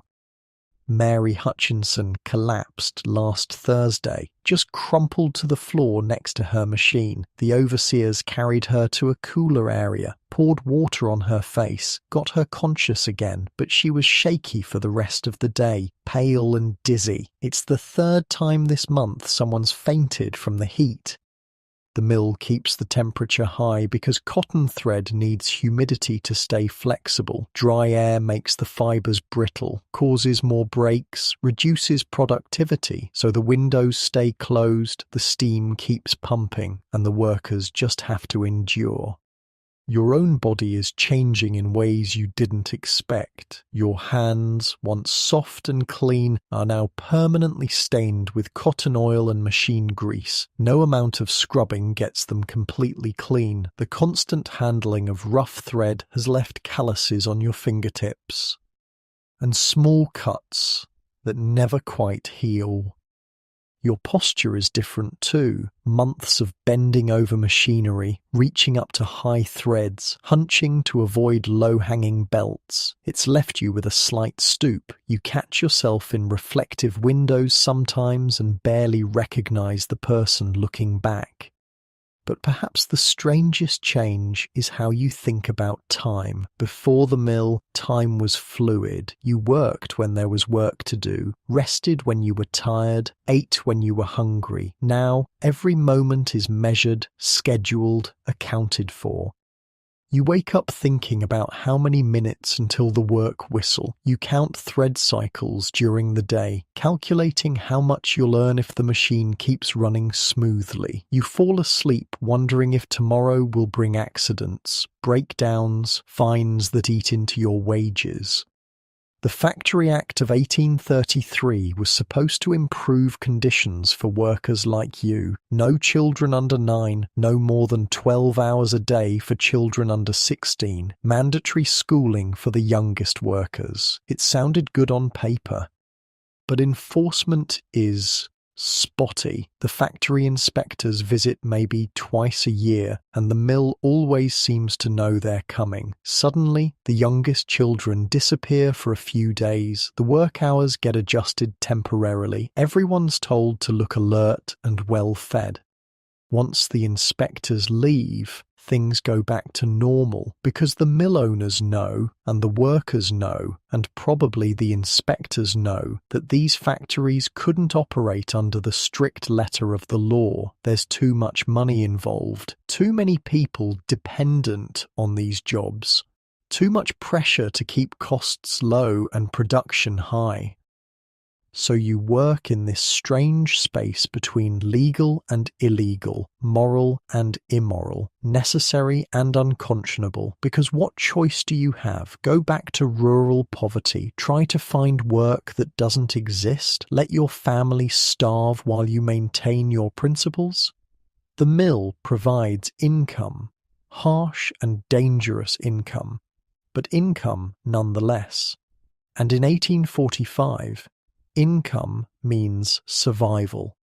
S1: Mary Hutchinson collapsed last Thursday, just crumpled to the floor next to her machine. The overseers carried her to a cooler area, poured water on her face, got her conscious again, but she was shaky for the rest of the day, pale and dizzy. It's the 3rd time this month someone's fainted from the heat. The mill keeps the temperature high because cotton thread needs humidity to stay flexible. Dry air makes the fibers brittle, causes more breaks, reduces productivity, so the windows stay closed, the steam keeps pumping, and the workers just have to endure. Your own body is changing in ways you didn't expect. Your hands, once soft and clean, are now permanently stained with cotton oil and machine grease. No amount of scrubbing gets them completely clean. The constant handling of rough thread has left calluses on your fingertips and small cuts that never quite heal. Your posture is different too. Months of bending over machinery, reaching up to high threads, hunching to avoid low-hanging belts. It's left you with a slight stoop. You catch yourself in reflective windows sometimes and barely recognize the person looking back. But perhaps the strangest change is how you think about time. Before the mill, time was fluid. You worked when there was work to do, rested when you were tired, ate when you were hungry. Now, every moment is measured, scheduled, accounted for. You wake up thinking about how many minutes until the work whistle. You count thread cycles during the day, calculating how much you'll earn if the machine keeps running smoothly. You fall asleep wondering if tomorrow will bring accidents, breakdowns, fines that eat into your wages. The Factory Act of 1833 was supposed to improve conditions for workers like you. No children under 9, no more than 12 hours a day for children under 16, mandatory schooling for the youngest workers. It sounded good on paper, but enforcement is spotty. The factory inspectors visit maybe twice a year, and the mill always seems to know they're coming. Suddenly, the youngest children disappear for a few days. The work hours get adjusted temporarily. Everyone's told to look alert and well-fed. Once the inspectors leave, things go back to normal because the mill owners know, and the workers know, and probably the inspectors know, that these factories couldn't operate under the strict letter of the law. There's too much money involved, too many people dependent on these jobs, too much pressure to keep costs low and production high. So you work in this strange space between legal and illegal, moral and immoral, necessary and unconscionable, because what choice do you have? Go back to rural poverty, try to find work that doesn't exist, let your family starve while you maintain your principles? The mill provides income, harsh and dangerous income, but income nonetheless. And in 1845, income means survival.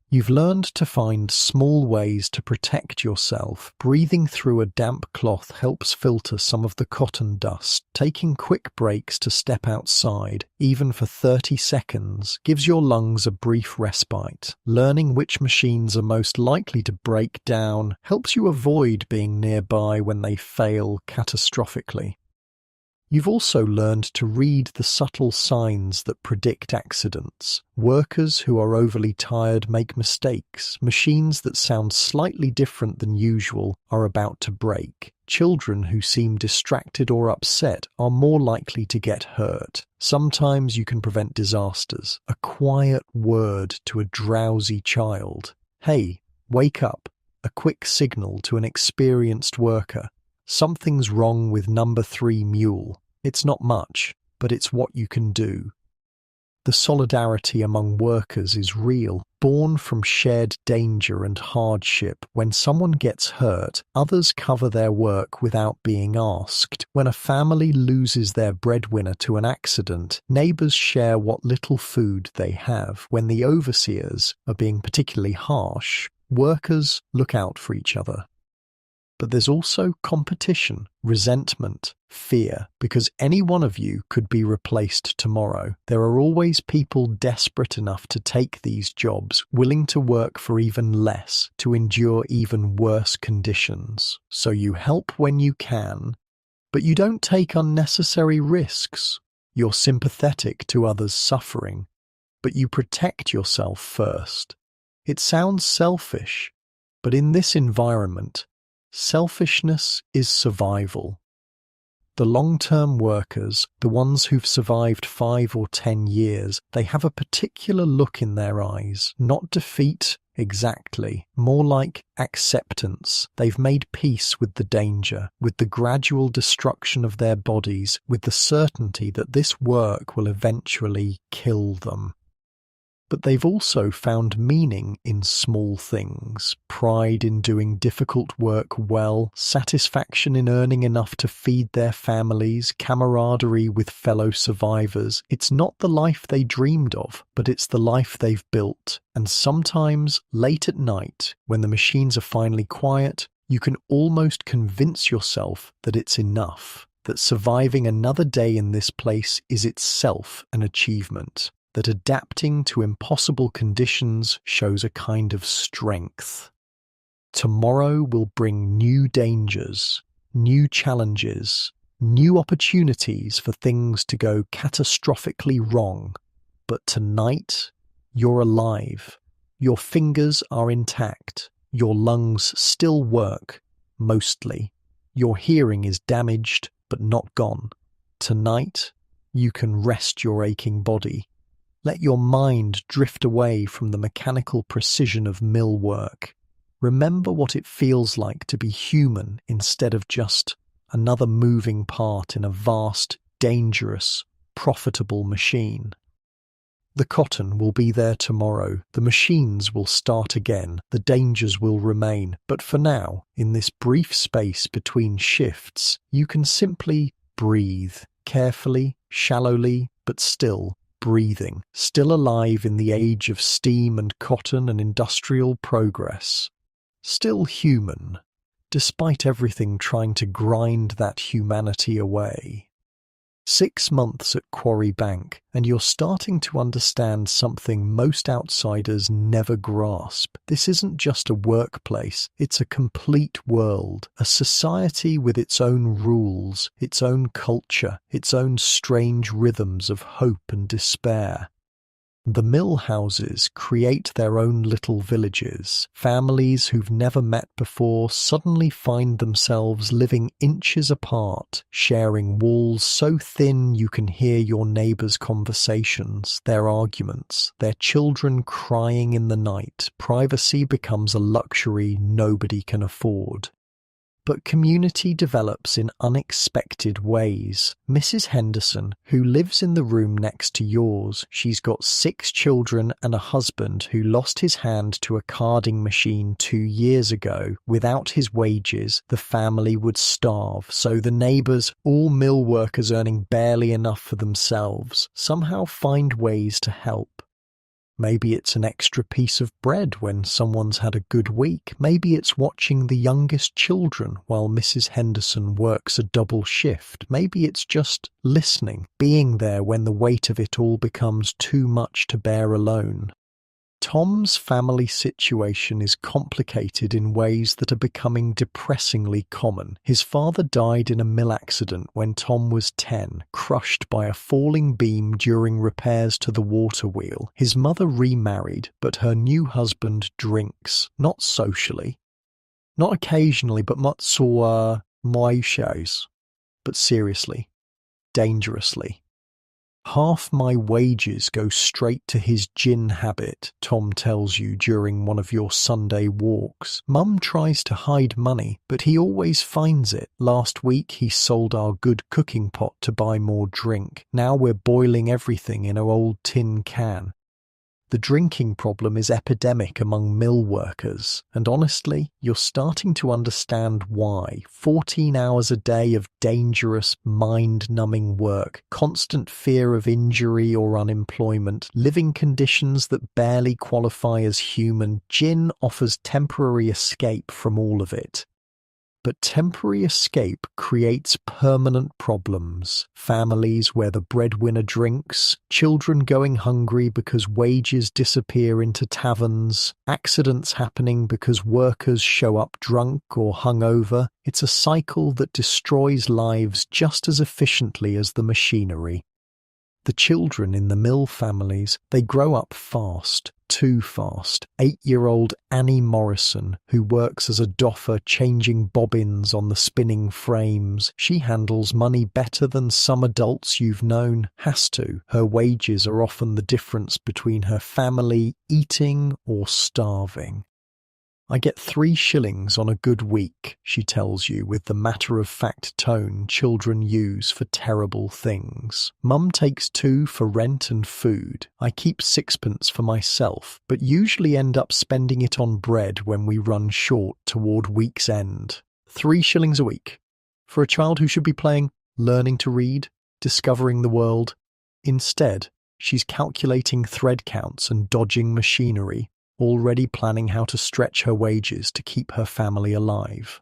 S1: You've learned to find small ways to protect yourself. Breathing through a damp cloth helps filter some of the cotton dust. Taking quick breaks to step outside, even for 30 seconds, gives your lungs a brief respite. Learning which machines are most likely to break down helps you avoid being nearby when they fail catastrophically. You've also learned to read the subtle signs that predict accidents. Workers who are overly tired make mistakes. Machines that sound slightly different than usual are about to break. Children who seem distracted or upset are more likely to get hurt. Sometimes you can prevent disasters. A quiet word to a drowsy child. Hey, wake up. A quick signal to an experienced worker. Something's wrong with number 3 mule. It's not much, but it's what you can do. The solidarity among workers is real, born from shared danger and hardship. When someone gets hurt, others cover their work without being asked. When a family loses their breadwinner to an accident, neighbors share what little food they have. When the overseers are being particularly harsh, workers look out for each other. But there's also competition, resentment, fear, because any one of you could be replaced tomorrow. There are always people desperate enough to take these jobs, willing to work for even less, to endure even worse conditions. So you help when you can, but you don't take unnecessary risks. You're sympathetic to others' suffering, but you protect yourself first. It sounds selfish, But in this environment, selfishness is survival. The long-term workers, the ones who've survived 5 or 10 years, they have a particular look in their eyes, not defeat exactly, more like acceptance. They've made peace with the danger, with the gradual destruction of their bodies, with the certainty that this work will eventually kill them. But they've also found meaning in small things, pride in doing difficult work well, satisfaction in earning enough to feed their families, camaraderie with fellow survivors. It's not the life they dreamed of, but it's the life they've built. And sometimes, late at night, when the machines are finally quiet, you can almost convince yourself that it's enough, that surviving another day in this place is itself an achievement, that adapting to impossible conditions shows a kind of strength. Tomorrow will bring new dangers, new challenges, new opportunities for things to go catastrophically wrong. But tonight, you're alive. Your fingers are intact. Your lungs still work, mostly. Your hearing is damaged, but not gone. Tonight, you can rest your aching body. Let your mind drift away from the mechanical precision of mill work. Remember what it feels like to be human instead of just another moving part in a vast, dangerous, profitable machine. The cotton will be there tomorrow, the machines will start again, the dangers will remain, but for now, in this brief space between shifts, you can simply breathe, carefully, shallowly, but still breathing, still alive in the age of steam and cotton and industrial progress. Still human, despite everything trying to grind that humanity away. 6 months at Quarry Bank, and you're starting to understand something most outsiders never grasp. This isn't just a workplace, it's a complete world, a society with its own rules, its own culture, its own strange rhythms of hope and despair. The mill houses create their own little villages. Families who've never met before suddenly find themselves living inches apart, sharing walls so thin you can hear your neighbours' conversations, their arguments, their children crying in the night. Privacy becomes a luxury nobody can afford. But community develops in unexpected ways. Mrs. Henderson, who lives in the room next to yours, she's got 6 children and a husband who lost his hand to a carding machine 2 years ago. Without his wages, the family would starve, so the neighbours, all mill workers earning barely enough for themselves, somehow find ways to help. Maybe it's an extra piece of bread when someone's had a good week. Maybe it's watching the youngest children while Mrs. Henderson works a double shift. Maybe it's just listening, being there when the weight of it all becomes too much to bear alone. Tom's family situation is complicated in ways that are becoming depressingly common. His father died in a mill accident when Tom was 10, crushed by a falling beam during repairs to the water wheel. His mother remarried, but her new husband drinks, not socially, not occasionally, but much so moishes, but seriously, dangerously. Half my wages go straight to his gin habit, Tom tells you during one of your Sunday walks. Mum tries to hide money, but he always finds it. Last week he sold our good cooking pot to buy more drink. Now we're boiling everything in an old tin can. The drinking problem is epidemic among mill workers, and honestly, you're starting to understand why. 14 hours a day of dangerous, mind-numbing work, constant fear of injury or unemployment, living conditions that barely qualify as human. Gin offers temporary escape from all of it. But temporary escape creates permanent problems. Families where the breadwinner drinks, children going hungry because wages disappear into taverns, accidents happening because workers show up drunk or hungover. It's a cycle that destroys lives just as efficiently as the machinery. The children in the mill families, they grow up fast. too fast. 8-year-old Annie Morrison, who works as a doffer changing bobbins on the spinning frames. She handles money better than some adults you've known. Has to. Her wages are often the difference between her family eating or starving. I get 3 shillings on a good week, she tells you with the matter-of-fact tone children use for terrible things. Mum takes 2 for rent and food. I keep 6pence for myself, but usually end up spending it on bread when we run short toward week's end. 3 shillings a week. For a child who should be playing, learning to read, discovering the world. Instead, she's calculating thread counts and dodging machinery, already planning how to stretch her wages to keep her family alive.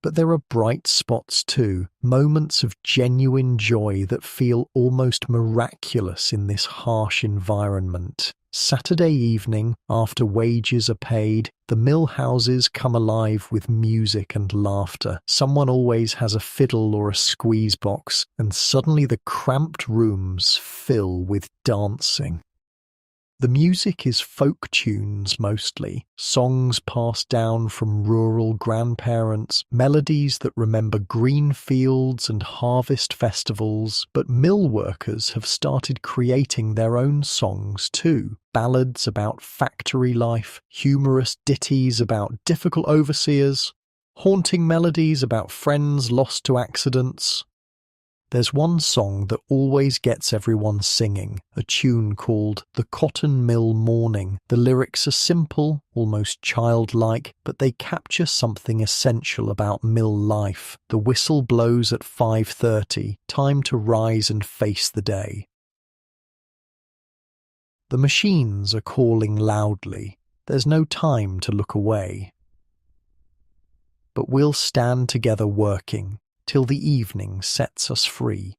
S1: But there are bright spots too, moments of genuine joy that feel almost miraculous in this harsh environment. Saturday evening, after wages are paid, the mill houses come alive with music and laughter. Someone always has a fiddle or a squeeze box, and suddenly the cramped rooms fill with dancing. The music is folk tunes mostly, songs passed down from rural grandparents, melodies that remember green fields and harvest festivals, but mill workers have started creating their own songs too. Ballads about factory life, humorous ditties about difficult overseers, haunting melodies about friends lost to accidents. There's one song that always gets everyone singing, a tune called The Cotton Mill Morning. The lyrics are simple, almost childlike, but they capture something essential about mill life. The whistle blows at 5:30, time to rise and face the day. The machines are calling loudly. There's no time to look away. But we'll stand together working till the evening sets us free.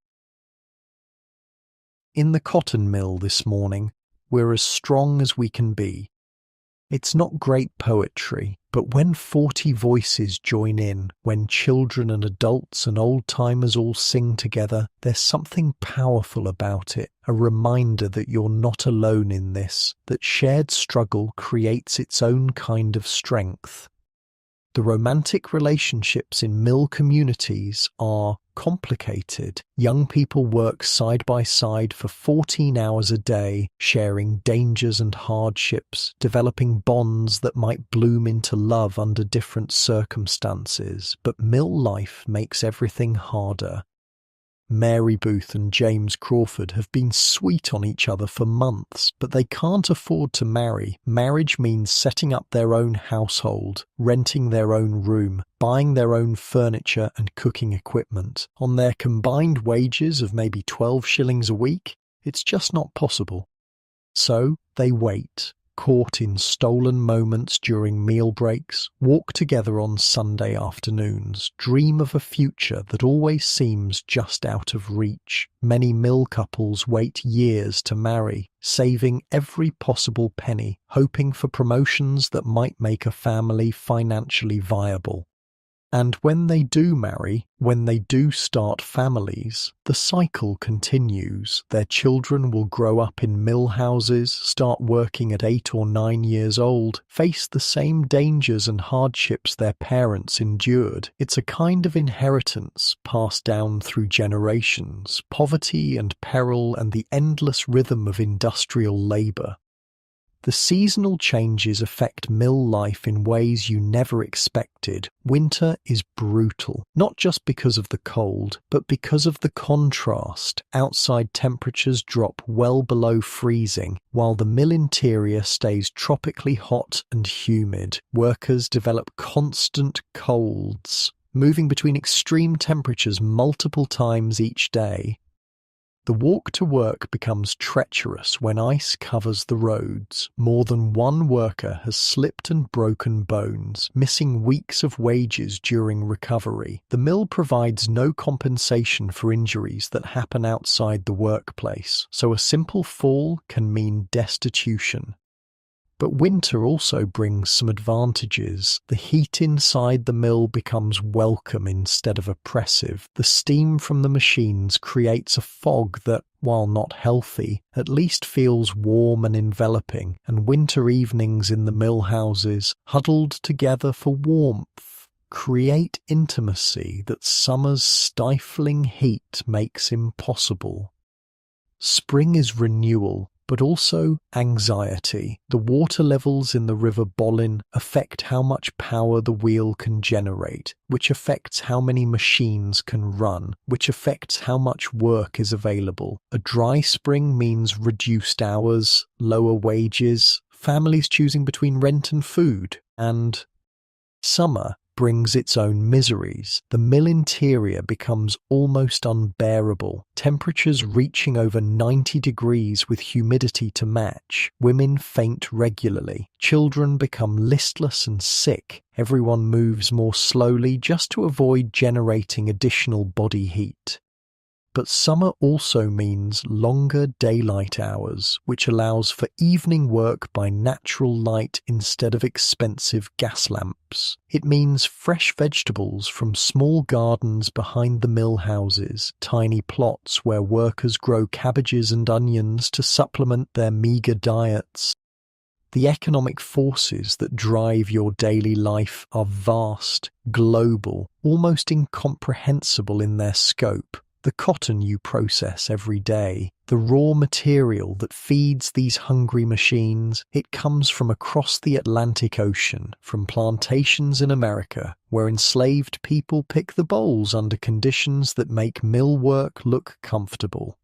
S1: In the cotton mill this morning, we're as strong as we can be. It's not great poetry, but when 40 voices join in, when children and adults and old-timers all sing together, there's something powerful about it, a reminder that you're not alone in this, that shared struggle creates its own kind of strength. The romantic relationships in mill communities are complicated. Young people work side by side for 14 hours a day, sharing dangers and hardships, developing bonds that might bloom into love under different circumstances. But mill life makes everything harder. Mary Booth and James Crawford have been sweet on each other for months, but they can't afford to marry. Marriage means setting up their own household, renting their own room, buying their own furniture and cooking equipment. On their combined wages of maybe 12 shillings a week, it's just not possible. So they wait, caught in stolen moments during meal breaks, walk together on Sunday afternoons, dream of a future that always seems just out of reach. Many mill couples wait years to marry, saving every possible penny, hoping for promotions that might make a family financially viable. And when they do marry, when they do start families, the cycle continues. Their children will grow up in mill houses, start working at 8 or 9 years old, face the same dangers and hardships their parents endured. It's a kind of inheritance passed down through generations, poverty and peril and the endless rhythm of industrial labour. The seasonal changes affect mill life in ways you never expected. Winter is brutal, not just because of the cold, but because of the contrast. Outside temperatures drop well below freezing, while the mill interior stays tropically hot and humid. Workers develop constant colds, moving between extreme temperatures multiple times each day. The walk to work becomes treacherous when ice covers the roads. More than one worker has slipped and broken bones, missing weeks of wages during recovery. The mill provides no compensation for injuries that happen outside the workplace, so a simple fall can mean destitution. But winter also brings some advantages. The heat inside the mill becomes welcome instead of oppressive. The steam from the machines creates a fog that, while not healthy, at least feels warm and enveloping, and winter evenings in the mill houses, huddled together for warmth, create intimacy that summer's stifling heat makes impossible. Spring is renewal, but also anxiety. The water levels in the River Bollin affect how much power the wheel can generate, which affects how many machines can run, which affects how much work is available. A dry spring means reduced hours, lower wages, families choosing between rent and food, and summer brings its own miseries. The mill interior becomes almost unbearable, temperatures reaching over 90 degrees with humidity to match. Women faint regularly. Children become listless and sick. Everyone moves more slowly just to avoid generating additional body heat. But summer also means longer daylight hours, which allows for evening work by natural light instead of expensive gas lamps. It means fresh vegetables from small gardens behind the mill houses, tiny plots where workers grow cabbages and onions to supplement their meagre diets. The economic forces that drive your daily life are vast, global, almost incomprehensible in their scope. The cotton you process every day, the raw material that feeds these hungry machines, it comes from across the Atlantic Ocean, from plantations in America, where enslaved people pick the bolls under conditions that make mill work look comfortable.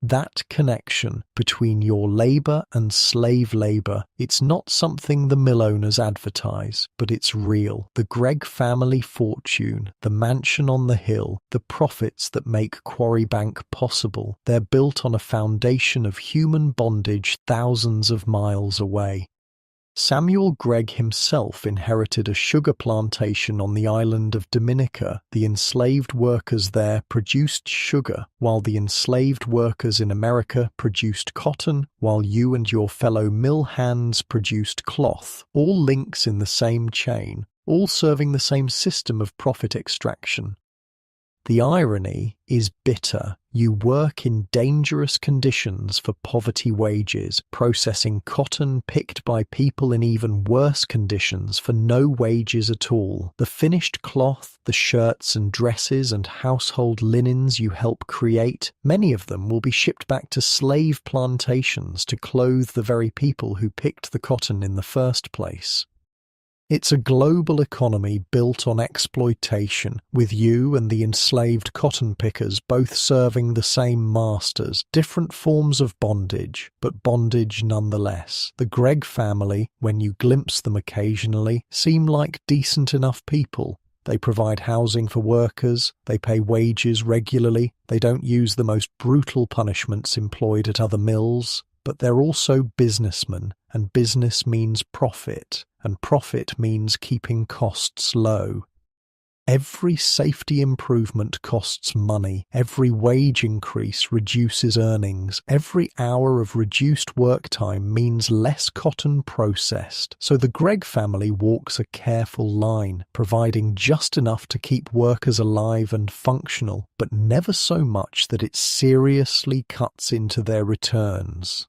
S1: That connection between your labour and slave labour, it's not something the mill owners advertise, but it's real. The Gregg family fortune, the mansion on the hill, the profits that make Quarry Bank possible, they're built on a foundation of human bondage thousands of miles away. Samuel Gregg himself inherited a sugar plantation on the island of Dominica. The enslaved workers there produced sugar, while the enslaved workers in America produced cotton, while you and your fellow mill hands produced cloth, all links in the same chain, all serving the same system of profit extraction. The irony is bitter. You work in dangerous conditions for poverty wages, processing cotton picked by people in even worse conditions for no wages at all. The finished cloth, the shirts and dresses and household linens you help create, many of them will be shipped back to slave plantations to clothe the very people who picked the cotton in the first place. It's a global economy built on exploitation, with you and the enslaved cotton pickers both serving the same masters, different forms of bondage, but bondage nonetheless. The Gregg family, when you glimpse them occasionally, seem like decent enough people. They provide housing for workers, they pay wages regularly, they don't use the most brutal punishments employed at other mills. But they're also businessmen, and business means profit, and profit means keeping costs low. Every safety improvement costs money, every wage increase reduces earnings, every hour of reduced work time means less cotton processed, so the Gregg family walks a careful line, providing just enough to keep workers alive and functional, but never so much that it seriously cuts into their returns.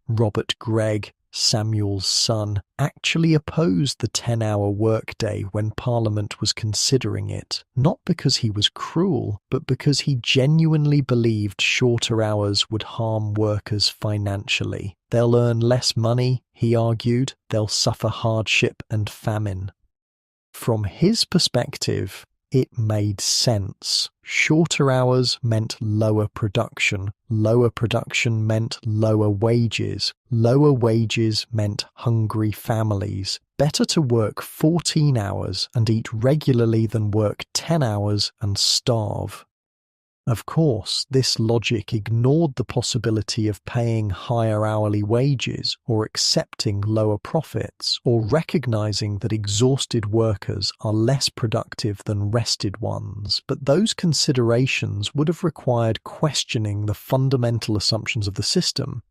S1: Robert Gregg, Samuel's son, actually opposed the 10-hour workday when Parliament was considering it, not because he was cruel, but because he genuinely believed shorter hours would harm workers financially. They'll earn less money, he argued, they'll suffer hardship and famine. From his perspective, it made sense. Shorter hours meant lower production meant lower wages meant hungry families. Better to work 14 hours and eat regularly than work 10 hours and starve. Of course, this logic ignored the possibility of paying higher hourly wages or accepting lower profits or recognizing that exhausted workers are less productive than rested ones, but those considerations would have required questioning the fundamental assumptions of the system.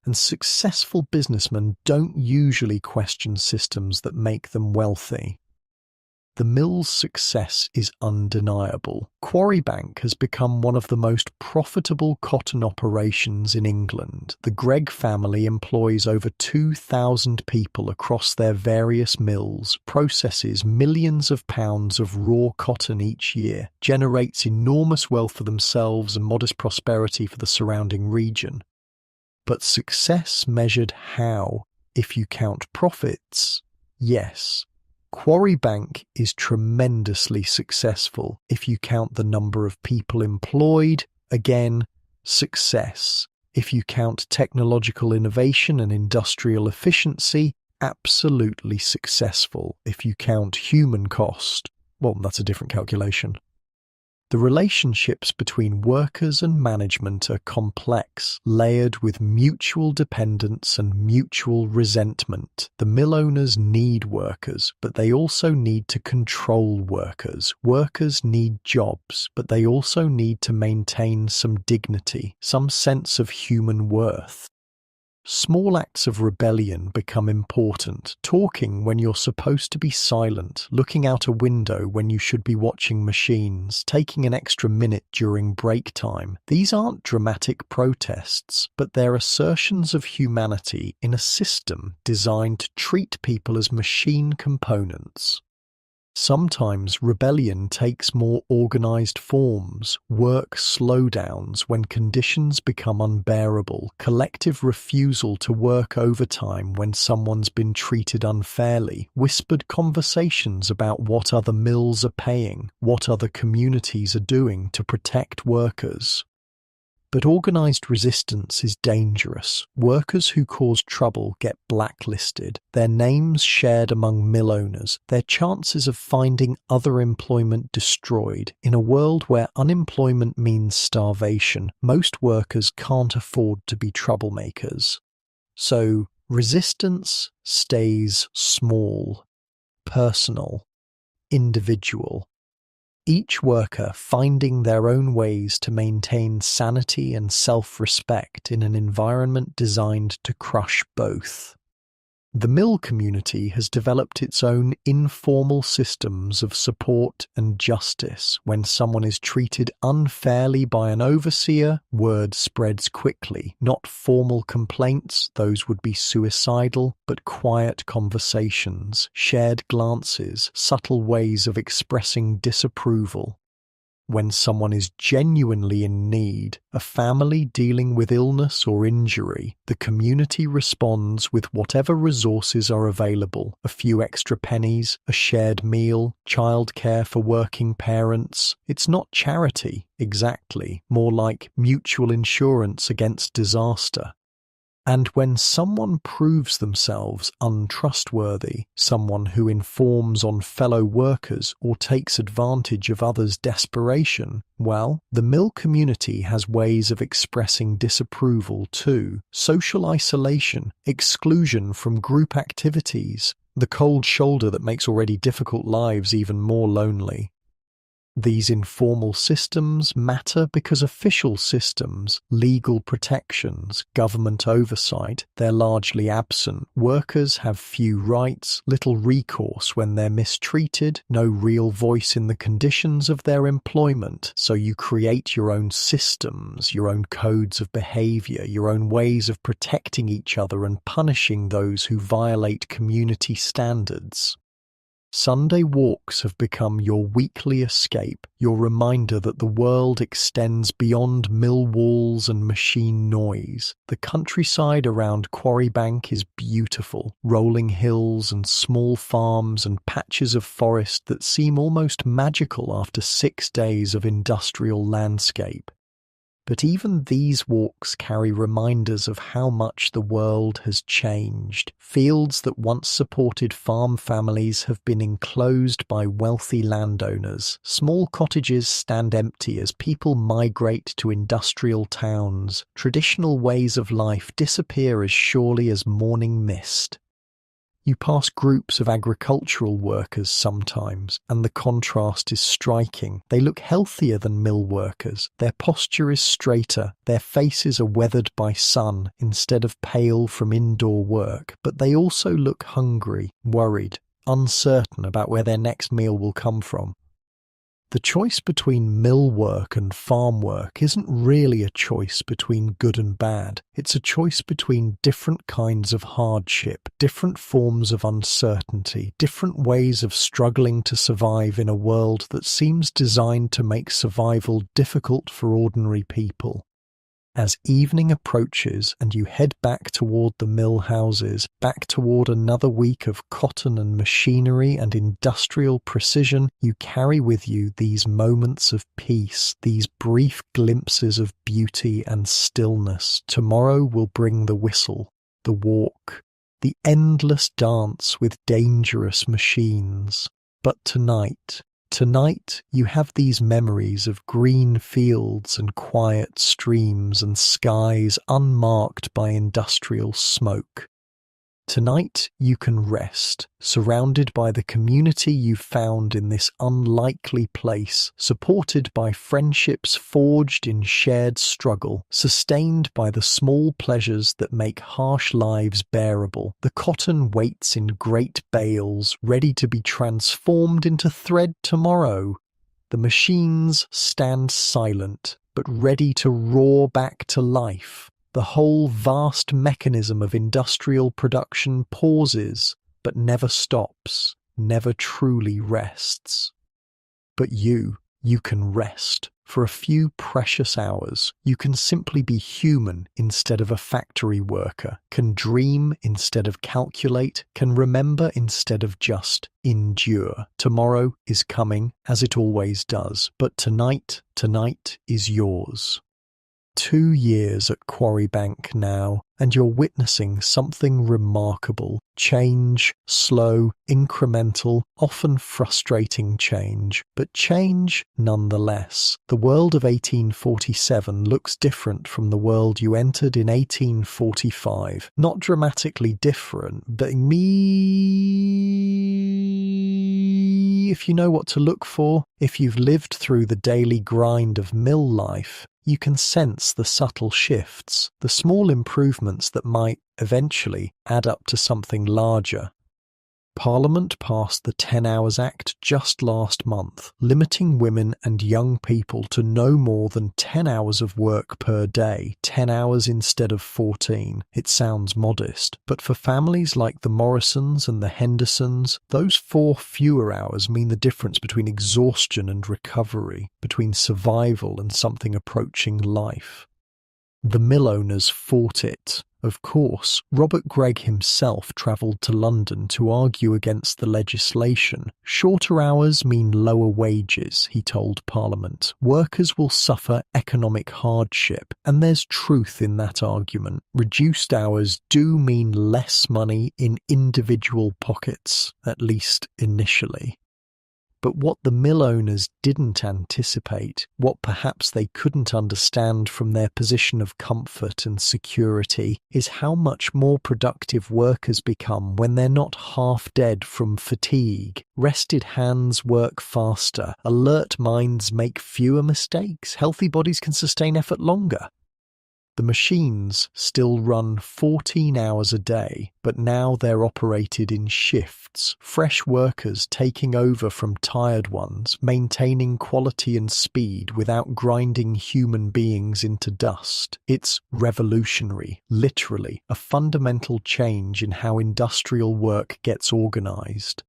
S1: And successful businessmen don't usually question systems that make them wealthy. The mill's success is undeniable. Quarrybank has become one of the most profitable cotton operations in England. The Gregg family employs over 2,000 people across their various mills, processes millions of pounds of raw cotton each year, generates enormous wealth for themselves and modest prosperity for the surrounding region. But success measured how? If you count profits, yes. Quarrybank is tremendously successful. If you count the number of people employed, again, success. If you count technological innovation and industrial efficiency, absolutely successful. If you count human cost, well, that's a different calculation. The relationships between workers and management are complex, layered with mutual dependence and mutual resentment. The mill owners need workers, but they also need to control workers. Workers need jobs, but they also need to maintain some dignity, some sense of human worth. Small acts of rebellion become important. Talking when you're supposed to be silent, looking out a window when you should be watching machines, taking an extra minute during break time. These aren't dramatic protests, but they're assertions of humanity in a system designed to treat people as machine components. Sometimes rebellion takes more organized forms, work slowdowns when conditions become unbearable, collective refusal to work overtime when someone's been treated unfairly, whispered conversations about what other mills are paying, what other communities are doing to protect workers. But organized resistance is dangerous. Workers who cause trouble get blacklisted, their names shared among mill owners, their chances of finding other employment destroyed. In a world where unemployment means starvation, most workers can't afford to be troublemakers. So, resistance stays small, personal, individual. Each worker finding their own ways to maintain sanity and self-respect in an environment designed to crush both. The mill community has developed its own informal systems of support and justice. When someone is treated unfairly by an overseer, word spreads quickly. Not formal complaints, those would be suicidal, but quiet conversations, shared glances, subtle ways of expressing disapproval. When someone is genuinely in need, a family dealing with illness or injury, the community responds with whatever resources are available: a few extra pennies, a shared meal, childcare for working parents. It's not charity, exactly, more like mutual insurance against disaster. And when someone proves themselves untrustworthy, someone who informs on fellow workers or takes advantage of others' desperation, well, the mill community has ways of expressing disapproval too. Social isolation, exclusion from group activities, the cold shoulder that makes already difficult lives even more lonely. These informal systems matter because official systems, legal protections, government oversight, they're largely absent. Workers have few rights, little recourse when they're mistreated, no real voice in the conditions of their employment. So you create your own systems, your own codes of behavior, your own ways of protecting each other and punishing those who violate community standards. Sunday walks have become your weekly escape, your reminder that the world extends beyond mill walls and machine noise. The countryside around Quarrybank is beautiful, rolling hills and small farms and patches of forest that seem almost magical after 6 days of industrial landscape. But even these walks carry reminders of how much the world has changed. Fields that once supported farm families have been enclosed by wealthy landowners. Small cottages stand empty as people migrate to industrial towns. Traditional ways of life disappear as surely as morning mist. You pass groups of agricultural workers sometimes, and the contrast is striking. They look healthier than mill workers. Their posture is straighter. Their faces are weathered by sun instead of pale from indoor work, but they also look hungry, worried, uncertain about where their next meal will come from. The choice between mill work and farm work isn't really a choice between good and bad. It's a choice between different kinds of hardship, different forms of uncertainty, different ways of struggling to survive in a world that seems designed to make survival difficult for ordinary people. As evening approaches and you head back toward the mill houses, back toward another week of cotton and machinery and industrial precision, you carry with you these moments of peace, these brief glimpses of beauty and stillness. Tomorrow will bring the whistle, the walk, the endless dance with dangerous machines. But tonight you have these memories of green fields and quiet streams and skies unmarked by industrial smoke. Tonight you can rest, surrounded by the community you found in this unlikely place, supported by friendships forged in shared struggle, sustained by the small pleasures that make harsh lives bearable. The cotton waits in great bales, ready to be transformed into thread tomorrow. The machines stand silent, but ready to roar back to life. The whole vast mechanism of industrial production pauses, but never stops, never truly rests. But you can rest. For a few precious hours, you can simply be human instead of a factory worker, can dream instead of calculate, can remember instead of just endure. Tomorrow is coming, as it always does, but tonight is yours. 2 years at Quarry Bank now, and you're witnessing something remarkable. Change, slow, incremental, often frustrating change, but change nonetheless. The world of 1847 looks different from the world you entered in 1845. Not dramatically different, but if you know what to look for, if you've lived through the daily grind of mill life, you can sense the subtle shifts, the small improvements that might, eventually, add up to something larger. Parliament passed the 10 Hours Act just last month, limiting women and young people to no more than 10 hours of work per day, 10 hours instead of 14. It sounds modest, but for families like the Morrisons and the Hendersons, those 4 fewer hours mean the difference between exhaustion and recovery, between survival and something approaching life. The mill owners fought it. Of course, Robert Gregg himself travelled to London to argue against the legislation. Shorter hours mean lower wages, he told Parliament. Workers will suffer economic hardship, and there's truth in that argument. Reduced hours do mean less money in individual pockets, at least initially. But what the mill owners didn't anticipate, what perhaps they couldn't understand from their position of comfort and security, is how much more productive workers become when they're not half dead from fatigue. Rested hands work faster, alert minds make fewer mistakes, healthy bodies can sustain effort longer. The machines still run 14 hours a day, but now they're operated in shifts, fresh workers taking over from tired ones, maintaining quality and speed without grinding human beings into dust. It's revolutionary, literally, a fundamental change in how industrial work gets organized.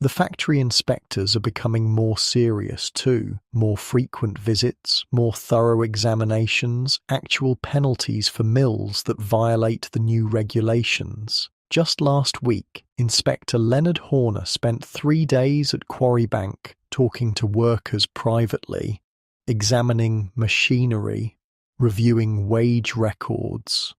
S1: The factory inspectors are becoming more serious too. More frequent visits, more thorough examinations, actual penalties for mills that violate the new regulations. Just last week, Inspector Leonard Horner spent 3 days at Quarry Bank talking to workers privately, examining machinery, reviewing wage records.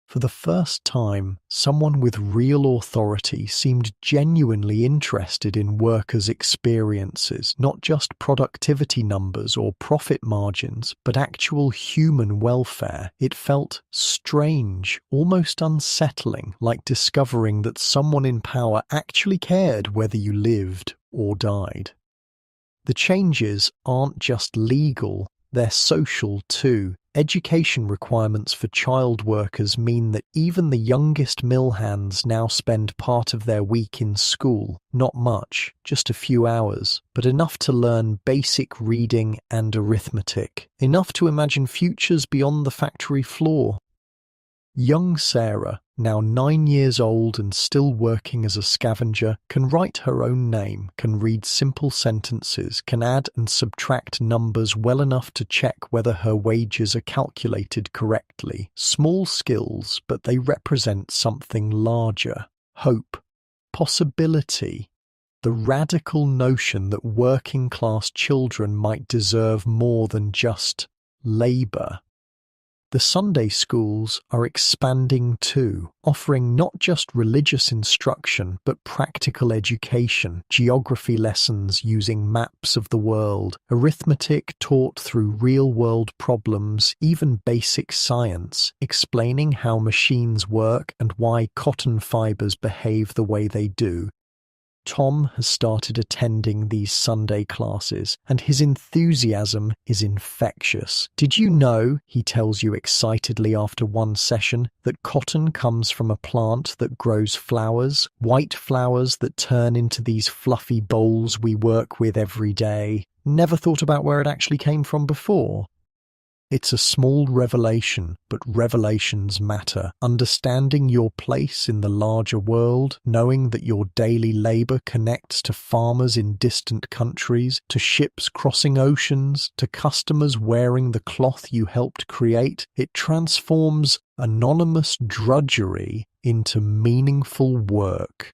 S1: For the first time, someone with real authority seemed genuinely interested in workers' experiences, not just productivity numbers or profit margins, but actual human welfare. It felt strange, almost unsettling, like discovering that someone in power actually cared whether you lived or died. The changes aren't just legal, they're social too. Education requirements for child workers mean that even the youngest mill hands now spend part of their week in school. Not much, just a few hours, but enough to learn basic reading and arithmetic. Enough to imagine futures beyond the factory floor. Young Sarah, now 9 years old and still working as a scavenger, can write her own name, can read simple sentences, can add and subtract numbers well enough to check whether her wages are calculated correctly. Small skills, but they represent something larger. Hope. Possibility. The radical notion that working-class children might deserve more than just labour. The Sunday schools are expanding too, offering not just religious instruction but practical education, geography lessons using maps of the world, arithmetic taught through real-world problems, even basic science, explaining how machines work and why cotton fibers behave the way they do. Tom has started attending these Sunday classes, and his enthusiasm is infectious. Did you know, he tells you excitedly after one session, that cotton comes from a plant that grows flowers, white flowers that turn into these fluffy bowls we work with every day? Never thought about where it actually came from before. It's a small revelation, but revelations matter. Understanding your place in the larger world, knowing that your daily labour connects to farmers in distant countries, to ships crossing oceans, to customers wearing the cloth you helped create, it transforms anonymous drudgery into meaningful work.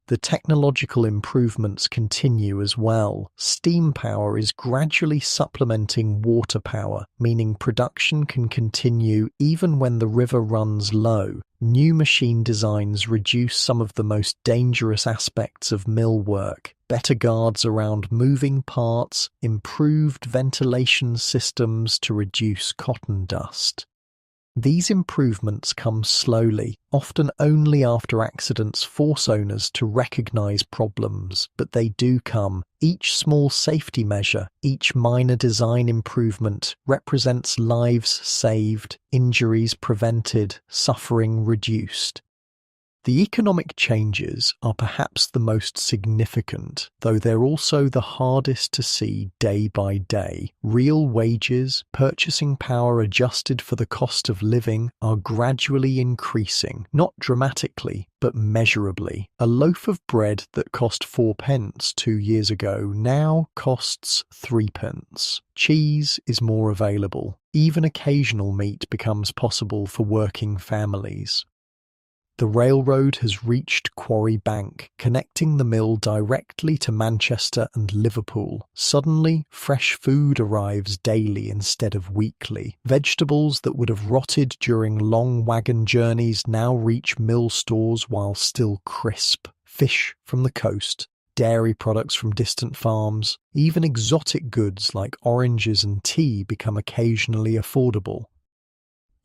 S1: The technological improvements continue as well. Steam power is gradually supplementing water power, meaning production can continue even when the river runs low. New machine designs reduce some of the most dangerous aspects of mill work. Better guards around moving parts, improved ventilation systems to reduce cotton dust. These improvements come slowly, often only after accidents force owners to recognize problems, but they do come. Each small safety measure, each minor design improvement represents lives saved, injuries prevented, suffering reduced. The economic changes are perhaps the most significant, though they're also the hardest to see day by day. Real wages, purchasing power adjusted for the cost of living, are gradually increasing, not dramatically, but measurably. A loaf of bread that cost 4 pence 2 years ago now costs 3 pence. Cheese is more available. Even occasional meat becomes possible for working families. The railroad has reached Quarry Bank, connecting the mill directly to Manchester and Liverpool. Suddenly, fresh food arrives daily instead of weekly. Vegetables that would have rotted during long wagon journeys now reach mill stores while still crisp. Fish from the coast, dairy products from distant farms, even exotic goods like oranges and tea become occasionally affordable.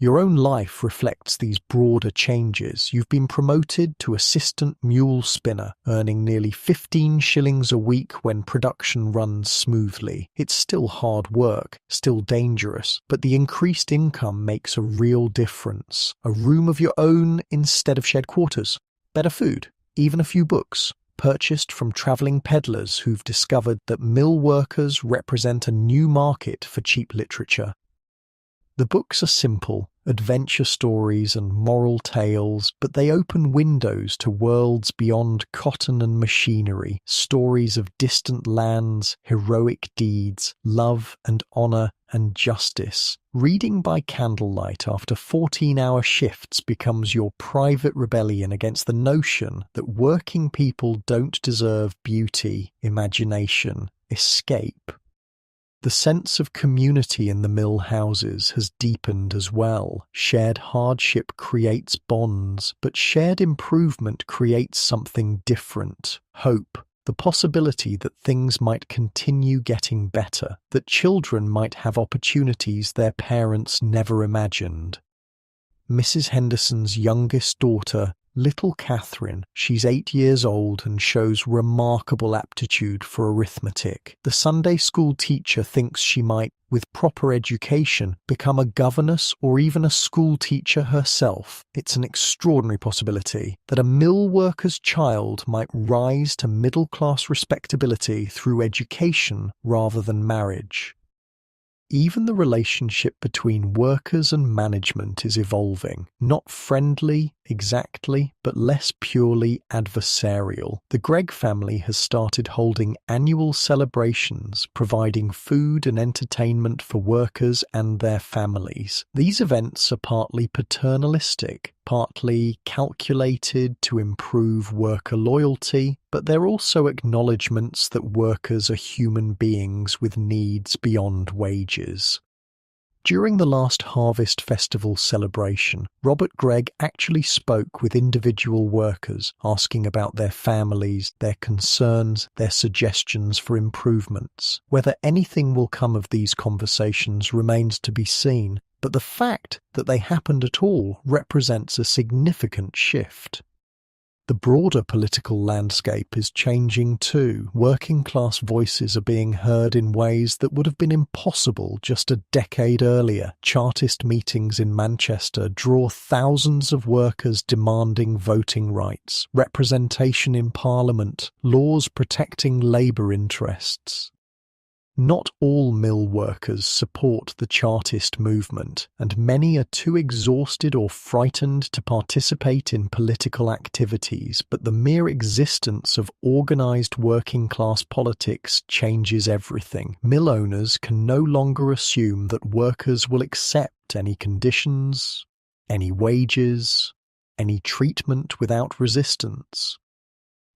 S1: Your own life reflects these broader changes. You've been promoted to assistant mule spinner, earning nearly 15 shillings a week when production runs smoothly. It's still hard work, still dangerous, but the increased income makes a real difference. A room of your own instead of shared quarters. Better food, even a few books, purchased from travelling peddlers who've discovered that mill workers represent a new market for cheap literature. The books are simple, adventure stories and moral tales, but they open windows to worlds beyond cotton and machinery, stories of distant lands, heroic deeds, love and honour and justice. Reading by candlelight after 14-hour shifts becomes your private rebellion against the notion that working people don't deserve beauty, imagination, escape. The sense of community in the mill houses has deepened as well. Shared hardship creates bonds, but shared improvement creates something different: hope. The possibility that things might continue getting better, that children might have opportunities their parents never imagined. Mrs. Henderson's youngest daughter, little Catherine, she's 8 years old and shows remarkable aptitude for arithmetic. The Sunday school teacher thinks she might, with proper education, become a governess or even a school teacher herself. It's an extraordinary possibility that a mill worker's child might rise to middle-class respectability through education rather than marriage. Even the relationship between workers and management is evolving, not friendly exactly, but less purely adversarial. The Gregg family has started holding annual celebrations, providing food and entertainment for workers and their families. These events are partly paternalistic, partly calculated to improve worker loyalty, but they're also acknowledgements that workers are human beings with needs beyond wages. During the last Harvest Festival celebration, Robert Gregg actually spoke with individual workers, asking about their families, their concerns, their suggestions for improvements. Whether anything will come of these conversations remains to be seen, but the fact that they happened at all represents a significant shift. The broader political landscape is changing too. Working-class voices are being heard in ways that would have been impossible just a decade earlier. Chartist meetings in Manchester draw thousands of workers demanding voting rights, representation in Parliament, laws protecting labour interests. Not all mill workers support the Chartist movement, and many are too exhausted or frightened to participate in political activities, but the mere existence of organised working-class politics changes everything. Mill owners can no longer assume that workers will accept any conditions, any wages, any treatment without resistance.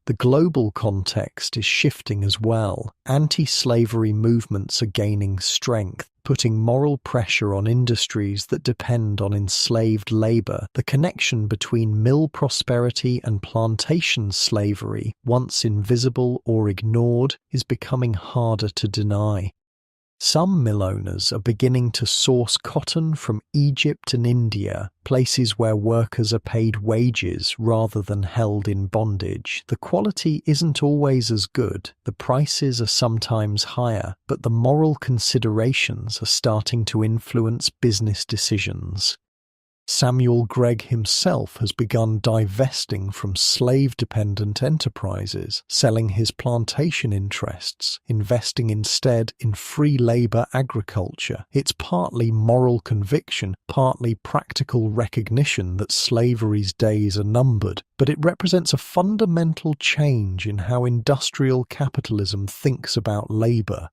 S1: The global context is shifting as well. Anti-slavery movements are gaining strength, putting moral pressure on industries that depend on enslaved labour. The connection between mill prosperity and plantation slavery, once invisible or ignored, is becoming harder to deny. Some mill owners are beginning to source cotton from Egypt and India, places where workers are paid wages rather than held in bondage. The quality isn't always as good, the prices are sometimes higher, but the moral considerations are starting to influence business decisions. Samuel Gregg himself has begun divesting from slave-dependent enterprises, selling his plantation interests, investing instead in free labor agriculture. It's partly moral conviction, partly practical recognition that slavery's days are numbered, but it represents a fundamental change in how industrial capitalism thinks about labor.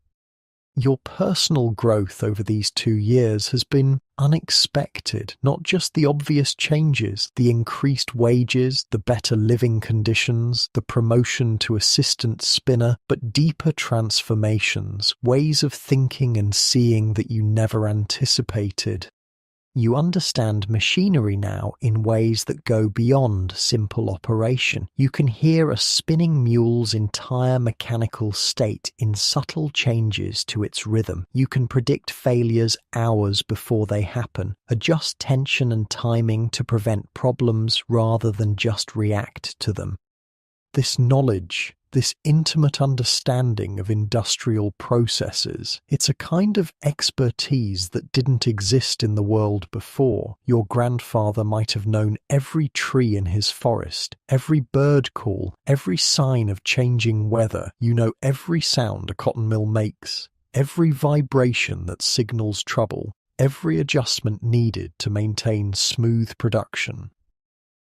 S1: Your personal growth over these 2 years has been unexpected, not just the obvious changes, the increased wages, the better living conditions, the promotion to assistant spinner, but deeper transformations, ways of thinking and seeing that you never anticipated. You understand machinery now in ways that go beyond simple operation. You can hear a spinning mule's entire mechanical state in subtle changes to its rhythm. You can predict failures hours before they happen, adjust tension and timing to prevent problems rather than just react to them. This knowledge, this intimate understanding of industrial processes, it's a kind of expertise that didn't exist in the world before. Your grandfather might have known every tree in his forest, every bird call, every sign of changing weather. You know every sound a cotton mill makes, every vibration that signals trouble, every adjustment needed to maintain smooth production.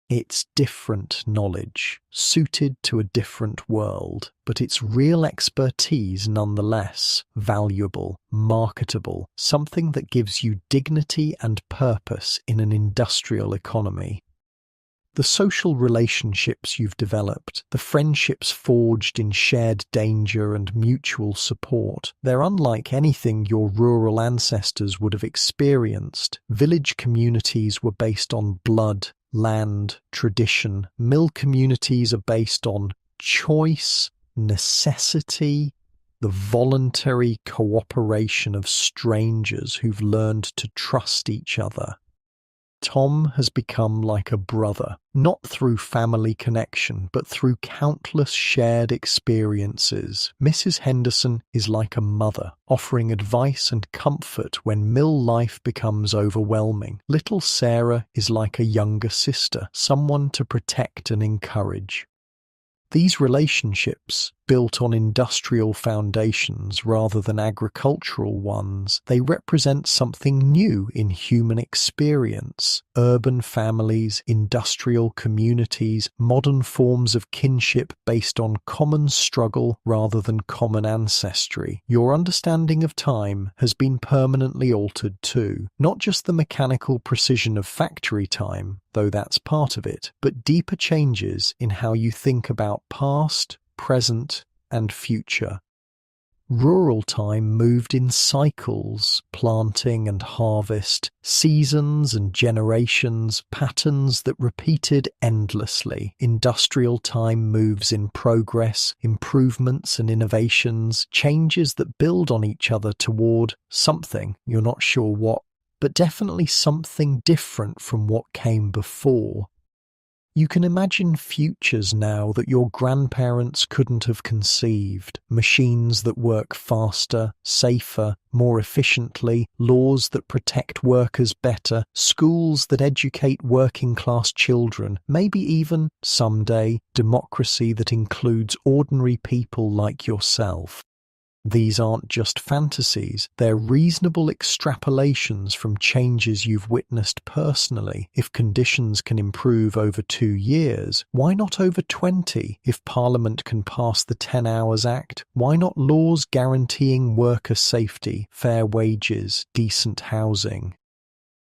S1: It's different knowledge, suited to a different world, but it's real expertise nonetheless, valuable, marketable, something that gives you dignity and purpose in an industrial economy. The social relationships you've developed, the friendships forged in shared danger and mutual support, they're unlike anything your rural ancestors would have experienced. Village communities were based on blood, land, tradition. Mill communities are based on choice, necessity, the voluntary cooperation of strangers who've learned to trust each other. Tom has become like a brother, not through family connection, but through countless shared experiences. Mrs. Henderson is like a mother, offering advice and comfort when mill life becomes overwhelming. Little Sarah is like a younger sister, someone to protect and encourage. These relationships, built on industrial foundations rather than agricultural ones, they represent something new in human experience. Urban families, industrial communities, modern forms of kinship based on common struggle rather than common ancestry. Your understanding of time has been permanently altered too. Not just the mechanical precision of factory time, though that's part of it, but deeper changes in how you think about past, present, and future. Rural time moved in cycles, planting and harvest, seasons and generations, patterns that repeated endlessly. Industrial time moves in progress, improvements and innovations, changes that build on each other toward something, you're not sure what, but definitely something different from what came before. You can imagine futures now that your grandparents couldn't have conceived. Machines that work faster, safer, more efficiently, laws that protect workers better, schools that educate working-class children, maybe even, someday, democracy that includes ordinary people like yourself. These aren't just fantasies, they're reasonable extrapolations from changes you've witnessed personally. If conditions can improve over 2 years, why not over 20? If Parliament can pass the 10 Hours Act, why not laws guaranteeing worker safety, fair wages, decent housing?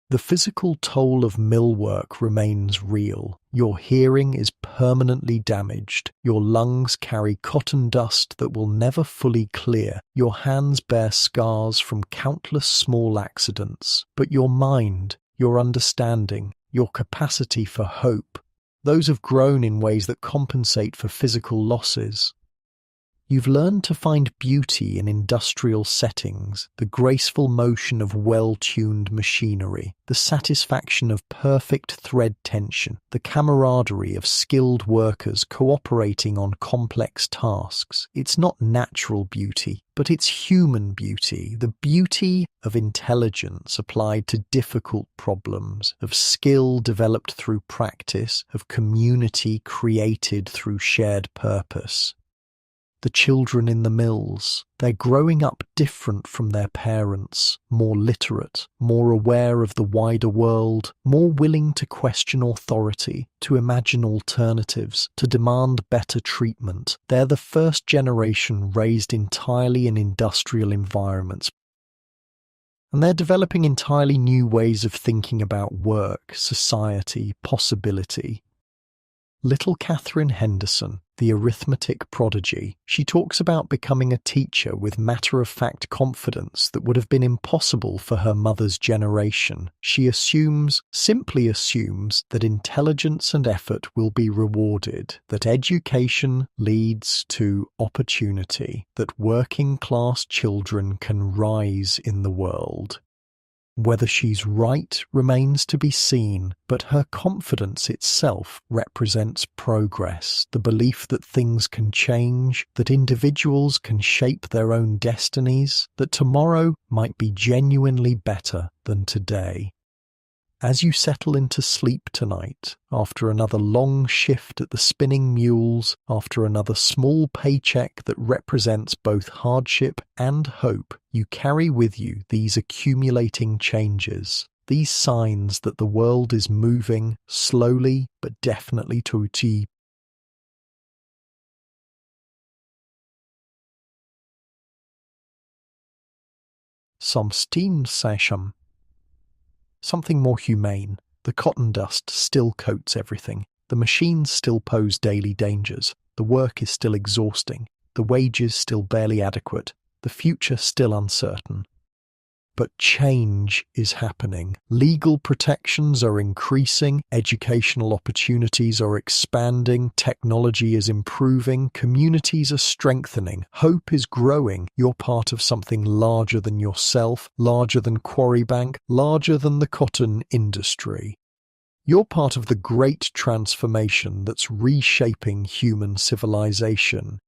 S1: The physical toll of mill work remains real. Your hearing is permanently damaged. Your lungs carry cotton dust that will never fully clear. Your hands bear scars from countless small accidents. But your mind, your understanding, your capacity for hope, those have grown in ways that compensate for physical losses. You've learned to find beauty in industrial settings, the graceful motion of well-tuned machinery, the satisfaction of perfect thread tension, the camaraderie of skilled workers cooperating on complex tasks. It's not natural beauty, but it's human beauty, the beauty of intelligence applied to difficult problems, of skill developed through practice, of community created through shared purpose. The children in the mills, they're growing up different from their parents, more literate, more aware of the wider world, more willing to question authority, to imagine alternatives, to demand better treatment. They're the first generation raised entirely in industrial environments. And they're developing entirely new ways of thinking about work, society, possibility. Little Catherine Henderson, the arithmetic prodigy, she talks about becoming a teacher with matter-of-fact confidence that would have been impossible for her mother's generation. She simply assumes, that intelligence and effort will be rewarded, that education leads to opportunity, that working-class children can rise in the world. Whether she's right remains to be seen, but her confidence itself represents progress, the belief that things can change, that individuals can shape their own destinies, that tomorrow might be genuinely better than today. As you settle into sleep tonight, after another long shift at the spinning mules, after another small paycheck that represents both hardship and hope, you carry with you these accumulating changes, these signs that the world is moving, slowly but definitely to some steam session. Something more humane. The cotton dust still coats everything. The machines still pose daily dangers. The work is still exhausting. The wages still barely adequate. The future still uncertain. But change is happening. Legal protections are increasing, educational opportunities are expanding, technology is improving, communities are strengthening, hope is growing. You're part of something larger than yourself, larger than Quarrybank, larger than the cotton industry. You're part of the great transformation that's reshaping human civilization.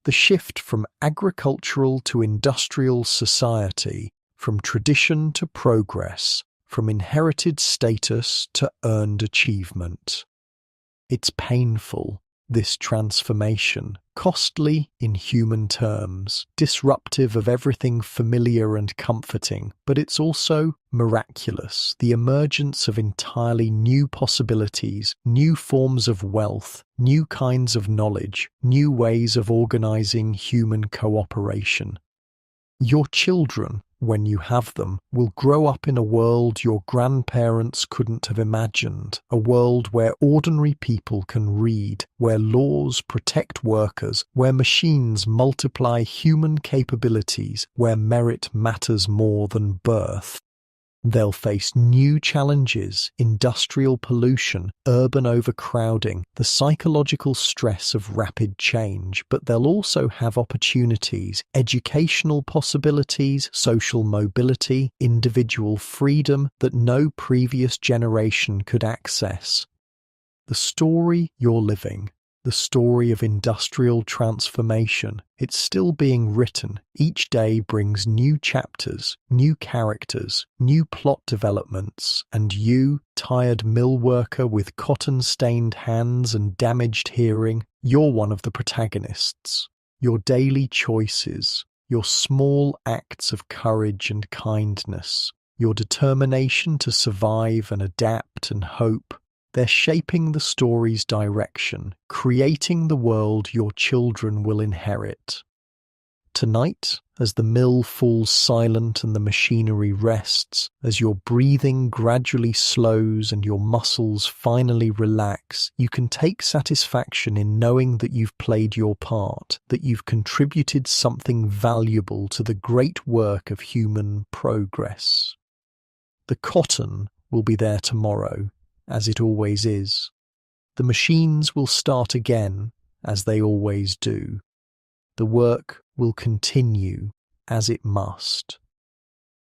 S1: The shift from agricultural to industrial society, from tradition to progress, from inherited status to earned achievement. It's painful, this transformation, costly in human terms, disruptive of everything familiar and comforting, but it's also miraculous, the emergence of entirely new possibilities, new forms of wealth, new kinds of knowledge, new ways of organizing human cooperation. Your children, when you have them, will grow up in a world your grandparents couldn't have imagined, a world where ordinary people can read, where laws protect workers, where machines multiply human capabilities, where merit matters more than birth. They'll face new challenges, industrial pollution, urban overcrowding, the psychological stress of rapid change, but they'll also have opportunities, educational possibilities, social mobility, individual freedom that no previous generation could access. The story you're living, the story of industrial transformation, it's still being written. Each day brings new chapters, new characters, new plot developments, and you, tired mill worker with cotton-stained hands and damaged hearing, you're one of the protagonists. Your daily choices, your small acts of courage and kindness, your determination to survive and adapt and hope, they're shaping the story's direction, creating the world your children will inherit. Tonight, as the mill falls silent and the machinery rests, as your breathing gradually slows and your muscles finally relax, you can take satisfaction in knowing that you've played your part, that you've contributed something valuable to the great work of human progress. The cotton will be there tomorrow, as it always is. The machines will start again, as they always do. The work will continue, as it must.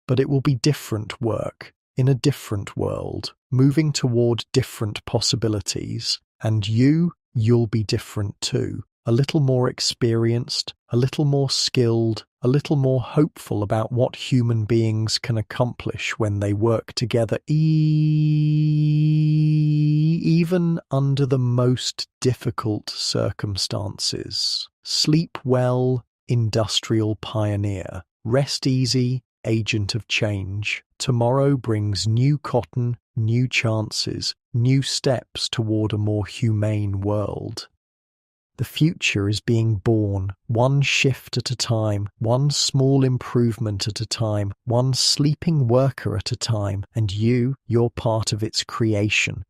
S1: But it will be different work, in a different world, moving toward different possibilities. And you'll be different too. A little more experienced, a little more skilled, a little more hopeful about what human beings can accomplish when they work together, even under the most difficult circumstances. Sleep well, industrial pioneer. Rest easy, agent of change. Tomorrow brings new cotton, new chances, new steps toward a more humane world. The future is being born, one shift at a time, one small improvement at a time, one sleeping worker at a time, and you're part of its creation.